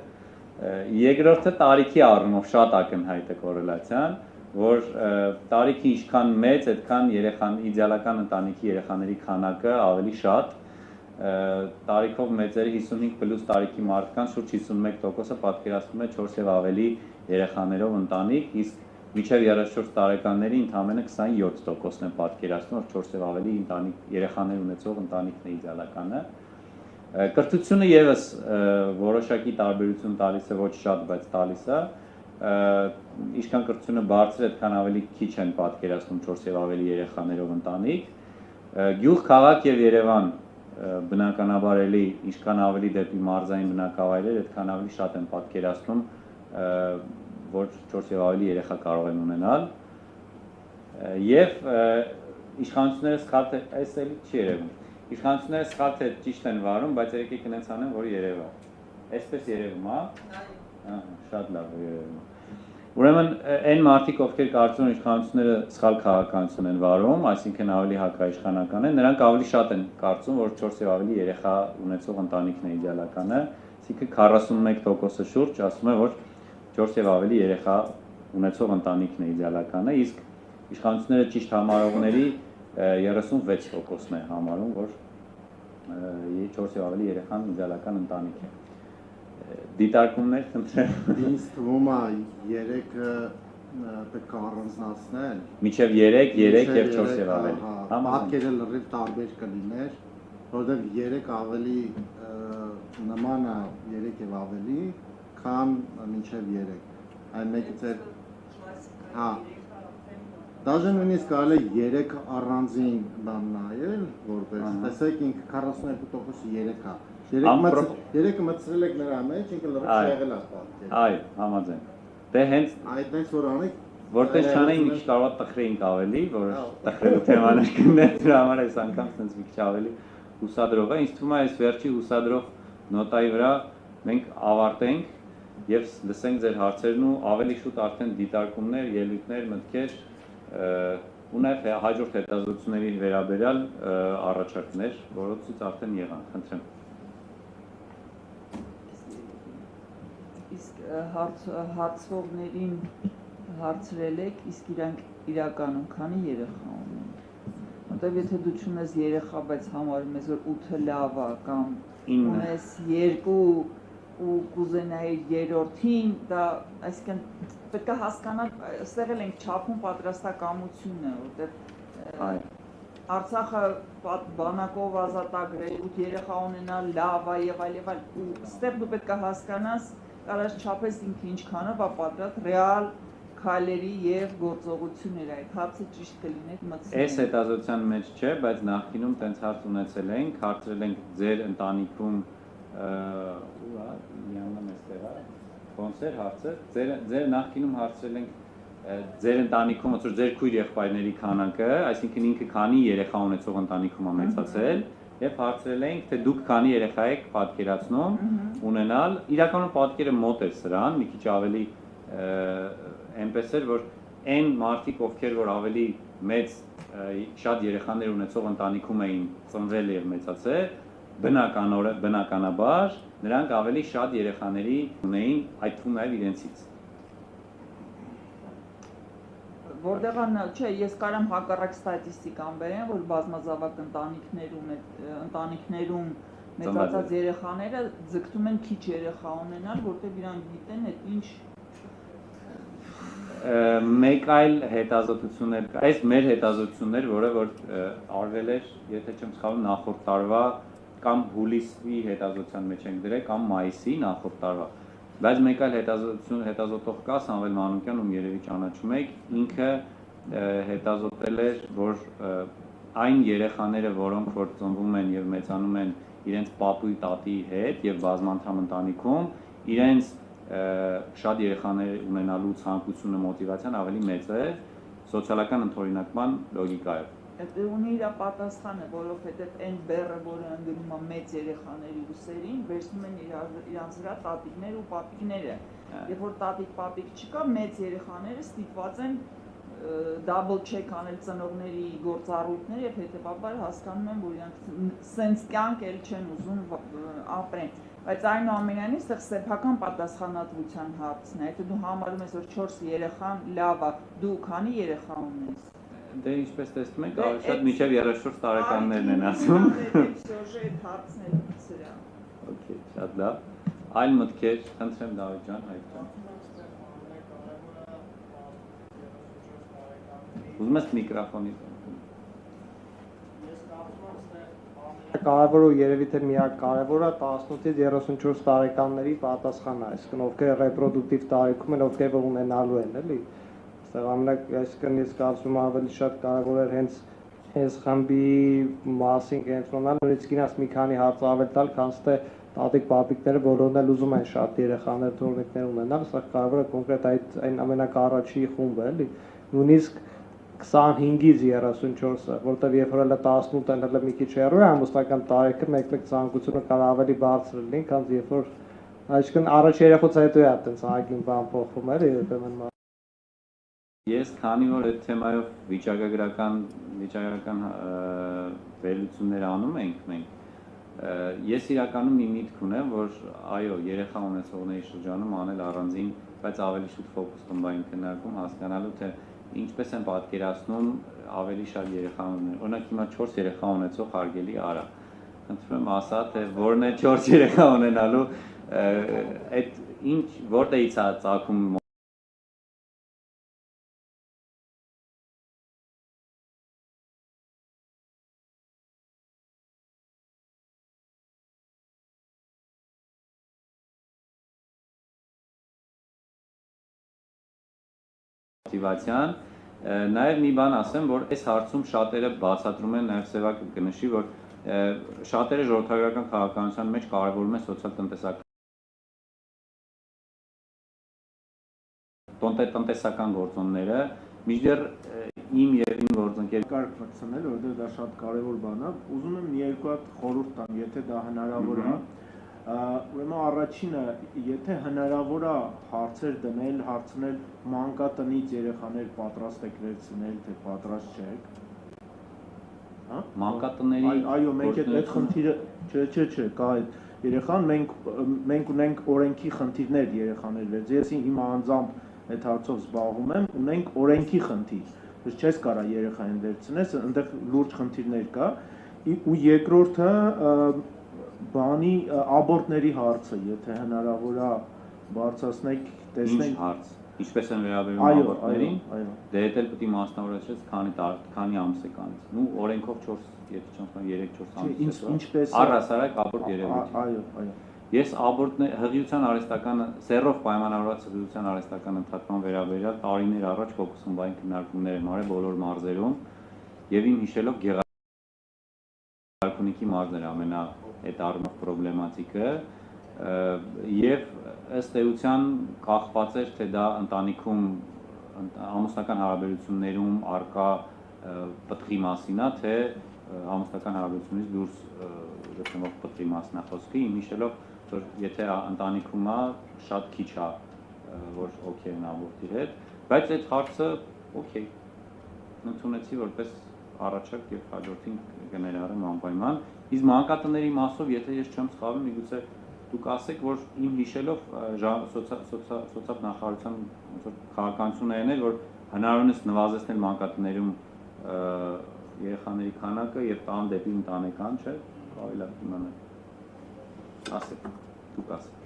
Երկրորդը տարիքի առումով շատ ակնհայտ է կորելացիան, որ տարիքի ինչքան մեծ, այդքան իդեալական ընտանիքի երեխաների քանակը ավելի շատ։ Տարիքով մեծերը 55+ տարիքի մարդկանց շուրջ 51%-ը պատկերացնում է 4 եւ ավելի երեխաներով ընտանիք, իսկ մինչև 34 տարեկանների ընդամենը 27%-ն է պատկերացնում, որ 4 եւ ավելի երեխաներ ունեցող ընտանիքն է իդեալականը։ Կրթությունը եւս որոշակի տարբերություն տալիս է, ոչ շատ, բայց տալիս է։ Ինչքան կրթությունը բարձր է, այդքան ավելի քիչ են պատկերացնում 4 եւ ավելի երեխաներով ընտանիք։ Գյուղ, քաղաք եւ Երևան բնականաբար էլի ինչքան ավելի դեպի մարզային բնակավայրեր, այդքան ավելի շատ են պատկերացնում, որ 4 եւ ավելի երեխա կարող են ունենալ։ Եվ իշխանությունները սխալ թե այս էլի չի երևում։ Իշխանությունները սխալ թե ճիշտ են վարում, բայց եկեք այնպես անեն, որ երևա։ Այսպես երևում, հա։ Շատ լավ է երևում։ Ուրեմն այն մարդիկ, ովքեր կարծում են իշխանությունները սխալ քաղաքականություն են վարում, այսինքն ավելի հակաիշխանական են, նրանք ավելի շատ են կարծում, որ 4 եւ ավելի երեխա ունեցող ընտանիքն է իդեալականը, այսինքն 41%-ը շուրջ ասում է, որ 4 եւ ավելի երեխա ունեցող ընտանիքն է իդեալականը, իսկ իշխանությունները ճիշտ համարողների 36%-ն է համարում, որ 4 եւ ավելի երեխան իդեալական ընտանիք է։ Դիտարկումներ խնդրեմ։ Ինձ թվում է 3-ը պետք է առանձնացնել։ Մինչև 3 եւ 4 եւ ավելի։ Պատկերը լրիվ տարբեր կլիներ, որովհետեւ 3 ավելի նման է 3 եւ ավելի, քան մինչև 3։ Այն մեկից է հա Դաժե նույնիսկ կարելի է 3 առանձին բան նայել, որպես տեսեք ինքը 42%-ը 3-ը մտցրել եք նրա մեջ, ինքը լրիվ եղել է պատկերը։ Այո, համաձայն։ Դե հենց այդպես որ անեք, որտեղ չանեին մի քիչ կարող է տխրեինք ավելի, որ տխրելու թեմաներ կներ, դրա համար այս անգամ sense մի քիչ ավելի հուսադրող է։ Ինձ թվում է այս վերջի հուսադրող նոտայի վրա մենք ավարտենք եւ լսենք ձեր հարցերն ու ավելի շուտ արդեն դիտարկումներ, ելույթներ, մտքեր ու նաեւ հաջորդ հետազոտությունների վերաբերյալ առաջարկներ, որոնցից արդեն եղան, խնդրեմ։ Իսկ հարցվողներին հարցրել եք, իսկ իրանք իրականում քանի երեխա ունեն։ Որտեւ եթե դու չունես երեխա, բայց համարում ես որ 8-ը լավ է կամ ունես 2 ու կուզենայիր երրորդին, դա այսինքն պետք է հասկանալ, այստեղ էլ ենք չափում պատրաստակամությունը, որտեւ Արցախը բանակով ազատագրել, 8 երեխա ունենալ լավ է եւ այլ, ու ստեղ դու պետք է հասկանաս, կարաս չափես ինքը ինչքանով է պատրաստ ռեալ քայլերի եւ գործողություններ այդ հարցը ճիշտ կլիներ մտցնել։ Այս հետազոտության մեջ չէ, բայց նախկինում տենց հարց ունեցել ենք, հարցրել ենք ձեր ընտանիքում Լիաննա մեստեղ է, ոնց էր հարցը, ձեր նախկինում հարցրել ենք ձեր ընտանիքում, ոնց որ ձեր քույր եղբայրների քանակը, այսինքն ինքը քանի երեխա ունեցող ընտանիքում է մեծացել, եւ հարցրել ենք, թե դուք քանի երեխա եք պատկերացնում ունենալ, իրականում պատկերը մոտ էր սրան, մի քիչ ավելի այնպես էր, որ այն մարդիկ, ովքեր որ ավելի մեծ շատ երեխաներ ունեցող ընտանիքում էին ծնվել եւ մեծացել, բնականաբար նրանք ավելի շատ երեխաների ունեին, այդ թվում նաեւ իրենցից։ որտեղ չէ, ես կարամ հակառակ ստատիստիկան բերեմ, որ բազմազավակ ընտանիքներում մեծացած երեխաները ձգտում են քիչ երեխա ունենալ, որտեղ իրանք գիտեն այդ ինչ մեկ այլ հետազոտություններ կա, այս մեր հետազոտություններ, որը որ արվել էր, եթե չեմ սխալվում, նախորդ տարվա կամ հուլիսի հետազոտության մեջ ենք դրել, կամ մայիսի նախորդ տարվա։ Բայց մեկ այլ հետազոտող կա, Սամվել Մանուկյան, ում երևի ճանաչում եք, ինքը հետազոտել էր, որ այն երեխաները, որոնք որ ծնվում են եւ մեծանում են իրենց պապի տատի հետ եւ բազմանդամ ընտանիքում, իրենց շատ երեխաներ ունենալու ցանկությունը, մոտիվացիան ավելի մեծ է սոցիալական ընդօրինակման լոգիկայով։ Դա ունի իր պատասխանը, որովհետեւ այն բեռը, որը ընդգրկում է մեծ երեխաների ուսերին, վերցնում են իրանց վրա տատիկներ ու պապիկները։ Երբ որ տատիկ-պապիկ չկա, մեծ երեխաները ստիպված են double check անել ծնողների գործառույթները եւ հետեւաբար հասկանում են, որ իրանք սենց կյանք էլ չեն ուզում ապրեն։ Բայց այնուամենայնիվ այստեղ սեփական պատասխանատվության հարցն է։ Եթե դու համարում ես, որ 4 երեխան լավ է, դու քանի երեխա ունես։ Դե ինչպես տեսնում եք, ավելի շատ մինչև 34 տարեկաններն են ասում։ Այդ հարցն է սրա։ Okay, շատ լավ։ Այլ մտքեր, խնդրեմ Դավիթ ջան, Հայկ ջան։ Ուզում ես միկրոֆոնի։ Կարևորը երևի թե միակ կարևորը 18-ից 34 տարեկանների պատասխանն է, այսինքն ովքեր ռեպրոդուկտիվ տարիքում են, ովքեր որ ունենալու են, էլի։ Այստեղ ամենակ, այսինքն ես կարծում եմ ավելի շատ կարևոր էր հենց այս խմբի մասին կենտրոնալ, նույնիսկ ինձ մի քանի հարց ավել տալ, քան թե տատիկ-պապիկները բոլորն էլ ուզում են շատ երեխաներ, թորնիկներ ունենալ, սա կարևորը կոնկրետ այն ամենակարճի խումբը, էլի։ Նույնիսկ 25-ից 34-ը, որտեղ երբ որ 18-ն հələ մի քիչ հեռու է ամուսնական տարիքը, մեկ-մեկ ցանկությունը կարող ավելի բարձր լինի, քան երբ որ այսինքն առաջ երեխուց հետո է այդպես ագին բան փոխվում էր, երբեմն Ես քանի որ այդ թեմայով վիճակագրական վերլուծություններ անում ենք մենք, ես իրականում մի միտք ունեմ, որ այո, երեխա ունեցողների շրջանում անել առանձին, բայց ավելի շուտ ֆոկուս խմբային քննարկում հասկանալու թե ինչպես են պատկերացնում ավելի շատ երեխա ունենալ։ Օրինակ հիմա 4 երեխա ունեցող հարգելի Արա։ Խնդրում եմ ասա, թե որն է 4 երեխա ունենալու այդ ինչ որտեղից է ծագում մոտիվացիան, նաև մի բան ասեմ, որ այս հարցում շատերը բացատրում են, նաև Սևակը կնշի, որ շատերը ժողովրդական քաղաքականության մեջ կարևորում են սոցիալ-տնտեսական գործոնները, մինչդեռ իմ եւ իմ գործընկերի կարկ մտցնել, որովհետեւ դա շատ կարևոր բան է, ուզում եմ մի երկու հատ խորհուրդ տամ, եթե դա հնարավոր է։ Ուրեմն առաջինը, եթե հնարավոր է հարցեր դնել, հարցնել մանկատնից երեխաներ պատրաստ եք վերցնել, թե պատրաստ չեք։ Հա? Մանկատների Այո, մենք այդ խնդիրը, չէ, կա այդ երեխան, մենք ունենք օրենքի խնդիրներ երեխաներ վերցնել։ Ես իմ անձամբ այդ հարցով զբաղվում եմ, ունենք օրենքի խնդիր։ Ես չես կարա երեխային վերցնես, այնտեղ լուրջ խնդիրներ կա։ Ու երկրորդը բանի աբորտների հարցը, եթե հնարավոր է բարձրացնենք, տեսնենք հարց, ինչպես են վերաբերում աբորտներին, դե դա էլ պետք է մասնավորացրես քանի ամս է կանից։ Նու օրենքով 4, եթե չեմ սխալվում 3-4 ամս է։ Առհասարակ աբորտ երևույթ։ Այո։ Ես հղիության արհեստական սեռով պայմանավորված հղիության արհեստական ընդհատման վերաբերյալ տարիներ առաջ ֆոկուս խմբային քննարկումներ եմ արել բոլոր մարզերում եւ իմ հիշելով Գեղարքունիքի մարզն էր ամենա այդ առումով պրոբլեմատիկը եւ ըստ էության կախված էր թե դա ընտանիքում ամուսնական հարաբերություններում արկա պտղի մասին է թե ամուսնական հարաբերությունից դուրս գտնվող պտղի մասն է խոսքը իմ հիշելով որ եթե ընտանիքում է շատ քիչ է որ օքեյ են աբորտի հետ բայց այդ հարցը օքեյ ընդունեցի որպես առաջարկ եւ հաջորդին կներառեմ անպայման իսկ մանկատների մասով եթե ես չեմ սխալվում միգուցե դուք ասեք որ իմ հիշելով սոցիալ նախարարության քաղաքականությունը ենել որ հնարավորինս նվազեցնել մանկատներում երեխաների քանակը եւ տան դեպի ընտանեկան, չէ՞, կարելի է իմանալ։ Ասեք, դուք ասեք։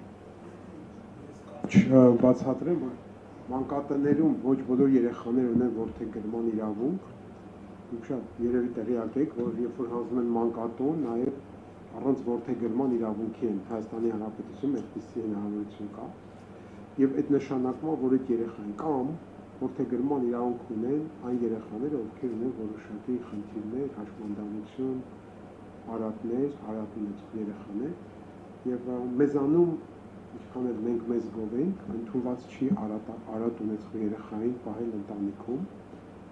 Բացատրեմ, որ մանկատներում ոչ բոլոր երեխաները ունեն որդեգրման իրավունք։ Դուք շատ երևի տեղյակ եք, որ երբ որ հանձնում են մանկատուն, նաև առանց որդեգրման իրավունքի են Հայաստանի Հանրապետությունում այդպիսի հնարավորություն կա։ Եվ այդ նշանակում է, որ այդ երեխան կամ որդեգրման իրավունք ունեն այն երեխաները, ովքեր ունեն որոշակի խնդիրներ, հաշմանդամություն, արատներ, արատ ունեցող երեխաներ, եւ մեզանում ինչքան էլ մենք մեզ գովենք, ընդունված չի արատ ունեցող երեխային պահել ընտանիքում,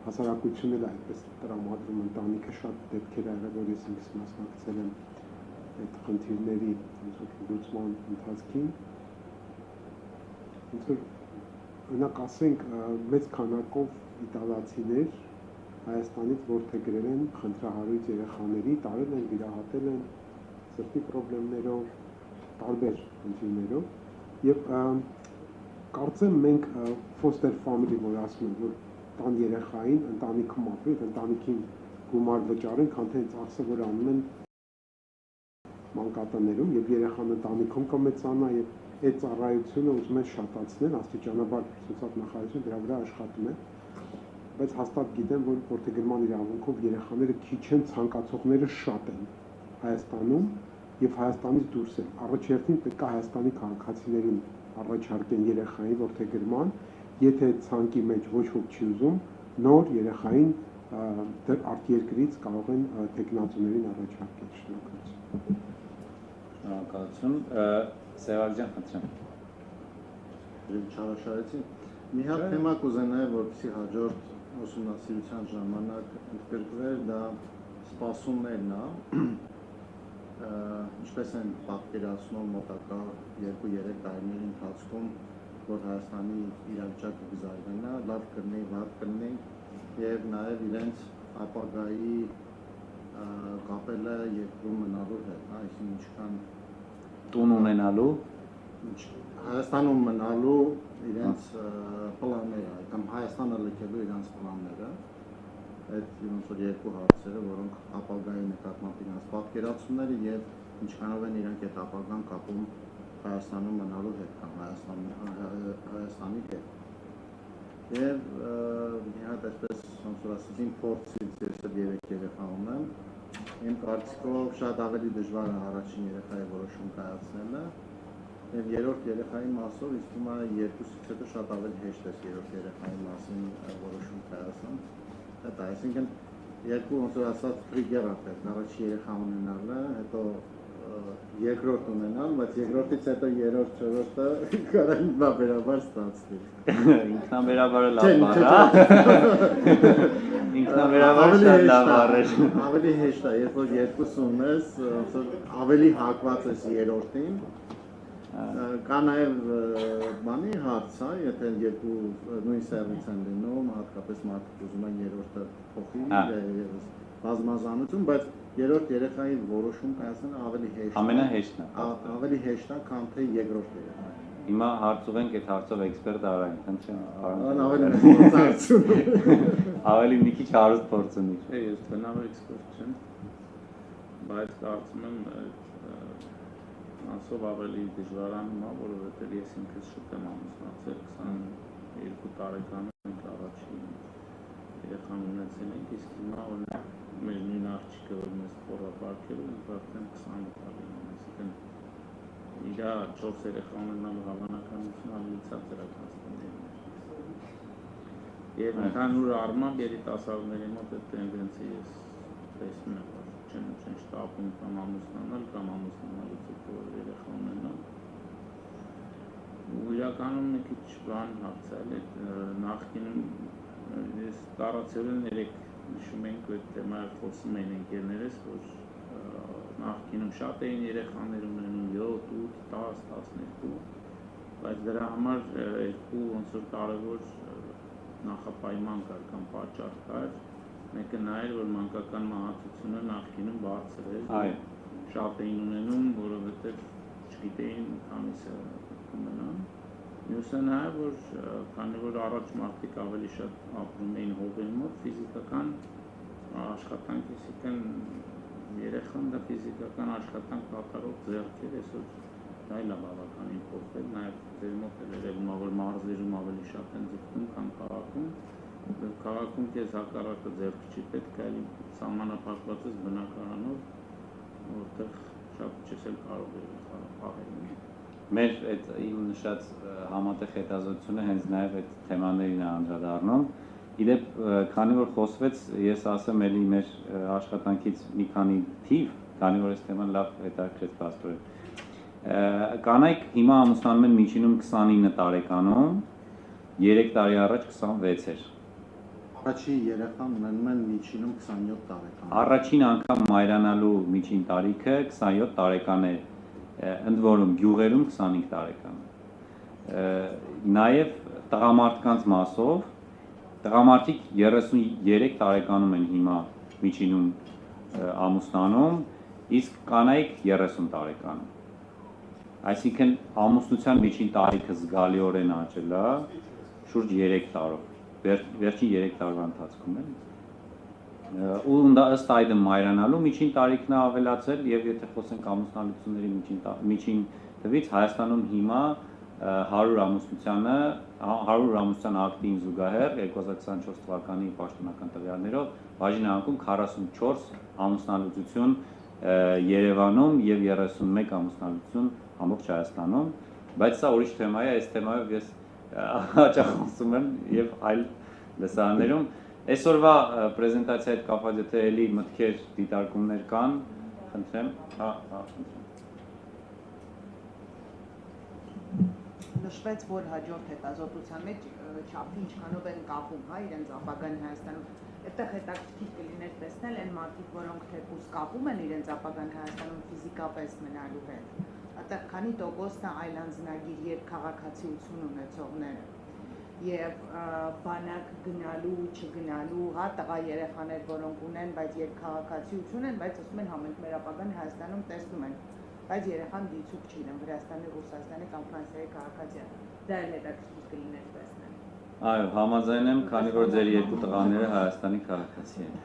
հասարակությունն էլ այդպես տրամադրում ընտանիքը շատ դեպքեր ա եղել, որ ես ինքս մասնակցել եմ այդ խնդիրների լուծման ընթացքին, ոնց որ օրինակ ասենք մեծ քանակով իտալացիներ Հայաստանից որդեգրել են խնդրահարույց երեխաների, տարել են, վիրահատել են սրտի խնդիրներով, տարբեր խնդիրներով եւ կարծեմ մենք foster family որ ասում ենք, որ տան երեխային ընտանիքում ապրի, ընտանիքին գումար վճարեն, քան թե ծախսը որ անում են մանկատներում եւ երեխան ընտանիքում կմեծանա եւ այդ ծառայությունը ուզում են շատացնել, աստիճանաբար սոցիալ-նախարարությունը դրա վրա աշխատում է, բայց հաստատ գիտեմ, որ որդեգրման իրավունքով երեխաները քիչ են, ցանկացողները շատ են Հայաստանում եւ Հայաստանից դուրս են։ Առաջերտին պետք է Հայաստանի քաղաքացիներին առաջարկեն երեխայի որդեգրման, եթե ցանկի մեջ ոչ ոք չի ուզում, նոր երեխային դեռ արտերկրից կարող են տեխնացուներին առաջարկել։ Շնորհակալություն։ Սևակ ջան, խնդրեմ։ Չարաշարեցի։ Մի հատ թեմա կուզենայի, որպեսզի հաջորդ ուսումնասիրության ժամանակ ընդգրկվեր, դա սպասումներն է, ինչպես են պատկերացնում մոտակա 2-3 տարիների ընթացքում, որ Հայաստանի իրավիճակը կզարգանա, լավ կլինի, վատ կլինի եւ նաեւ իրենց ապագայի կապելը երկրում մնալու հետ, այսինքն ինչքան տուն ունենալու Հայաստանում մնալու իրենց պլանները, կամ Հայաստանը լքելու իրենց պլանները, այդ ոնց որ երկու հարցերը, որոնք ապագայի նկատմամբ իրենց պատկերացումները եւ ինչքանով են իրենք այդ ապագան կապում Հայաստանում մնալու հետ կամ Հայաստանի հետ։ Եվ մի հատ այսպես ոնց որ ասեցին փորձից ես այդ 3 երեխա ունեմ, իմ կարծիքով շատ ավելի դժվար է առաջին երեխայի որոշում կայացնելը, եւ երրորդ երեխայի մասով իսկ հիմա երկուսից հետո շատ ավելի հեշտ է երրորդ երեխայի մասին որոշում կայացնել։ Դա այսինքն երկու ոնց որ ասած տրիգեր է պետք, առաջի երեխա ունենալը, հետո երկրորդ ունենալ, բայց երկրորդից հետո երրորդ, չորրորդը կարող ինքնաբերաբար ստացվի։ Ինքնաբերաբարը լավ բառ է։ Ինքնաբերաբար շատ լավ բառ է։ Ավելի հեշտ է, երբ որ երկուս ունես, ավելի հակված ես երրորդին։ Կա նաև բանի հարց, եթե երկու նույն սերվից են լինում, հատկապես մարդիկ ուզում են երրորդը փոխի բազմազանություն, բայց երրորդ երեխայի որոշում կայացնելը ավելի հեշտ է։ Ամենահեշտն է։ Ավելի հեշտ է, քան թե երկրորդ երեխան։ Հիմա հարցուղենք այդ հարցով էքսպերտ Արային, խնդրեմ։ Ավելի մի քիչ հարուստ փորձ ունի։ Ես բնավ էքսպերտ չեմ, բայց կարծում եմ ասով ավելի դժվարանում է, որովհետև ես ինքս շուտ եմ ամուսնացել 22 տարեկանում առաջին երեխան ունեցել ենք, իսկ հիմա օրինակ մեր նույն աղջիկը որ մեզ խորապարկել ենք արդեն 28 տարի ունեն, այսինքն իր 4 երեխա ունենալու հավանականությունը ավելի ցածր է Հայաստանում։ Եվ ընդհանուր առմամբ երիտասարդների մոտ այդ տենդենսը ես տեսնում եմ, չեն շտապում կամ ամուսնանալուց հետո երեխա ունենալ։ Ու իրականում մի քիչ բան հարցել է, նախկինում ես տարածել երեք նշում ենք այդ թեմայով խոսում էին ընկերներս, որ նախկինում շատ էին երեխաներ ունենում 7, 8, 10, 12, բայց դրա համար երկու ոնց որ կարևոր նախապայման կար կամ պատճառ կար, մեկը նա էր, որ մանկական մահացությունը նախկինում բարձր էր, շատ էին ունենում, որովհետև չգիտեին քանիսը ունենան, Մյուսը նաև որ քանի որ առաջ մարդիկ ավելի շատ ապրում էին հողերի մոտ, ֆիզիկական աշխատանք, այսինքն երեխան դա ֆիզիկական աշխատանք կատարող ձեռքեր, այսօր դա էլ է բավականին փոխվել, նաև ձեր մոտ էլ երևում է, որ մարզերում ավելի շատ են ձգտում, քան քաղաքում։ Քաղաքում քեզ հակառակը ձեռք չի պետք է սահմանափակված ես բնակարանով, որտեղ շատ չես էլ կարող երեխա պահել։ Մեր այդ իմ նշած համատեղ հետազոտությունը հենց նաև այդ թեմաներին է անդրադառնում։ Իդեպ, քանի որ խոսվեց, ես ասեմ էլի մեր աշխատանքից մի քանի թիվ, քանի որ այս թեման լավ հետաքրքրեց պաստորեն։ Կանայք հիմա ամուսնանում են միջինում 29 տարեկանում, 3 տարի առաջ 26 էր։ Առաջի երեխան ունենում են միջինում 27 տարեկան։ Առաջին անգամ մայրանալու միջին տարիքը 27 տարեկան է, ընդ որում գյուղերում 25 տարեկան։ Նաև տղամարդկանց մասով տղամարդիկ 33 տարեկանում են հիմա միջինում ամուսնանում, իսկ կանայք 30 տարեկանում։ Այսինքն ամուսնության միջին տարիքը զգալիորեն աճել է, շուրջ 3 տարով, վերջին 3 տարվա ընթացքում էլ։ Ու ըստ այդմ մայրանալու միջին տարիքն է ավելացել, եւ եթե խոսենք ամուսնալությունների միջին թվից, Հայաստանում հիմա 100 ամուսնության ակտին զուգահեռ 2024 թվականի պաշտոնական տվյալներով բաժին է անկում 44 ամուսնալուծություն Երևանում եւ 31 ամուսնալուծություն ամբողջ Հայաստանում, բայց սա ուրիշ թեմա է, այս թեմայով ես հաճախ խոսում եմ եւ այլ լսարաններում։ Այսօրվա պրեզենտացիայի հետ կապված եթե էլի մտքեր, դիտարկումներ կան, խնդրեմ, Նշվեց, որ հաջորդ հետազոտության մեջ չափի ինչքանով են կապում, հա, իրենց ապագան Հայաստանում։ Այդտեղ հետաքրքիր կլիներ տեսնել այն մարդիկ, որոնք թեկուզ կապում են իրենց ապագան Հայաստանում ֆիզիկապես մնալու հետ։ Այդտեղ քանի տոկոսն է այլանձնագիր եւ քաղաքացիություն ունեցողները։ Եվ բանակ գնալու, չգնալու, հա, տղա երեխաներ, որոնք ունեն, բայց երկքաղաքացիություն են, բայց ասում են համենք մեր ապագան Հայաստանում տեսնում են, բայց երեխան դիցուկ չի իրեն Վրաստանի, Ռուսաստանի կամ Ֆրանսիայի քաղաքացի է։ Դա էլ հետաքրքիր կլիներ տեսնել։ Այո, համաձայն եմ, քանի որ ձեր երկու տղաները Հայաստանի քաղաքացի են։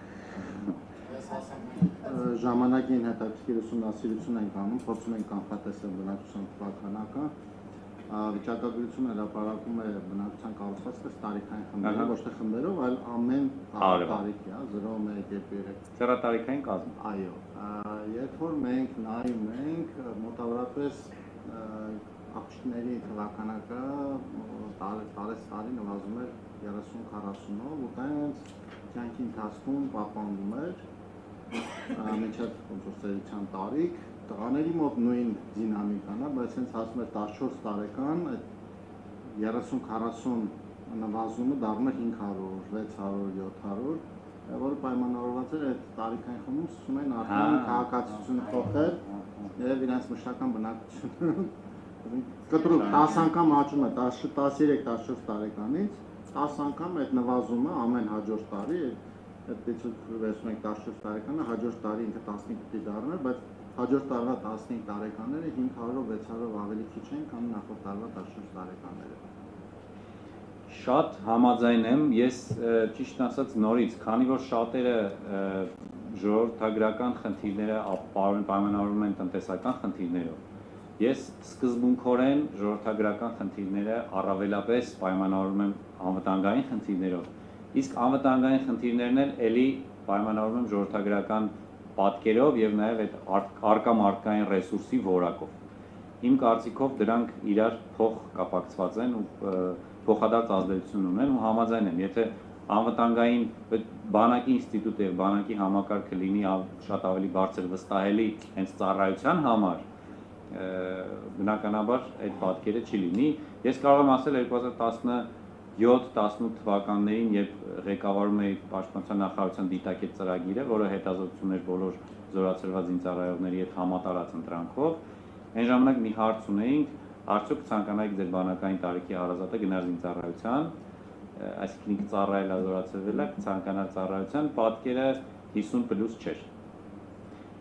Ժամանակին հետաքրքիր ուսումնասիրություն ենք անում, փորձում ենք կանխատեսել բնակչության թվականակը։ Վիճակագրությունը հրապարակում է բնակչության կառուցվածքը տարիքային խմբերով, ոչ թե խմբերով, այլ ամեն տարիքի, 0, 1, 2, 3։ Ծառատարիքային կազմ։ Այո, երբ որ մենք նայում ենք մոտավորապես աղջիկների թվականակը տարի նվազում էր 30-40-ով, ու դա հենց կյանքի ընթացքում պահպանվում էր մինչև ծերության տարիք, տղաների մոտ նույն դինամիկան է, բայց հենց ասում էր 14 տարեկան 30-40 նվազումը դառնում էր 500, 600, 700, որը պայմանավորված էր այդ տարիքային խմբում սկսում են արդեն քաղաքացիությունը փոխել եւ իրենց մշտական բնակչությունը կտրուկ 10 անգամ աճում է 13-14 տարեկանից 10 անգամ այդ նվազումը ամեն հաջորդ տարի այդպես վերցնում ենք 14 տարեկանը, հաջորդ տարի ինքը 15 պիտի դառնար, բայց հաջորդ տարվա 15 տարեկանները 500-ով 600-ով ավելի քիչ են, քան նախորդ տարվա 14 տարեկանները։ Շատ համաձայն եմ, ես ճիշտ ասած նորից, քանի որ շատերը ժողովրդագրական խնդիրները պայմանավորվում են տնտեսական խնդիրներով, ես սկզբունքորեն ժողովրդագրական խնդիրները առավելապես պայմանավորում եմ անվտանգային խնդիրներով, իսկ անվտանգային խնդիրներն էլ էլի պայմանավորում եմ ժողովրդագրական պատկերով եւ նաեւ այդ արկա մարդկային ռեսուրսի որակով։ Իմ կարծիքով դրանք իրար փոխ կապակցված են ու փոխադարձ ազդեցություն ունեն ու համաձայն եմ, եթե անվտանգային բանակի ինստիտուտը եւ բանակի համակարգը լինի շատ ավելի բարձր վստահելի հենց ծառայության համար, բնականաբար այդ պատկերը չի լինի։ Ես կարող եմ ասել 2017-18 թվականներին, երբ ղեկավարում էի Պաշտպանության նախարարության դիտակետ ծրագիրը, որը հետազոտություններ բոլոր զորացրված զինծառայողների հետ համատարած ընտրանքով, այն ժամանակ մի հարց ունեինք, արդյոք ցանկանայիք ձեր բանակային տարիքի հարազատը գնար զինծառայության, այսինքն ինքը ծառայել է, զորացրվել է, ցանկանար ծառայության, պատկերը 50+ չէր։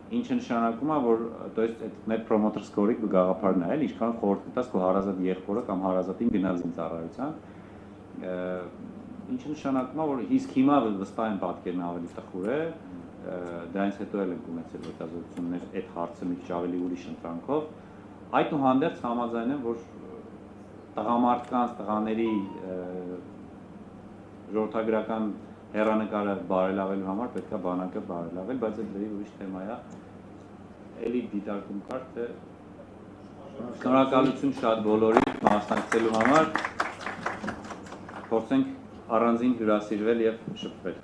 Ինչը նշանակում է, որ то есть այդ net promoter score-ը գաղափար նայել, ինչքան խորհուրդ կտաս քո հարազատ եղբորը կամ հարազատին գնալ զինծառայության, ինչը նշանակում է, որ իսկ հիմա վստահ եմ պատկերն ավելի տխուր է, դրանից հետո էլ ենք ունեցել հետազոտություններ այդ հարցը մի քիչ ավելի ուրիշ ընտրանքով, այդուհանդերձ համաձայն եմ, որ տղամարդկանց, տղաների ժողովրդագրական հեռանկարը բարելավելու համար պետք է բանակը բարելավել, բայց այդ լրիվ ուրիշ թեմա է։ Էլի դիտարկում կար, թե շնորհակալություն շատ բոլորին մասնակցելու համար, փորձենք առանձին հյուրասիրվել եւ շփվել։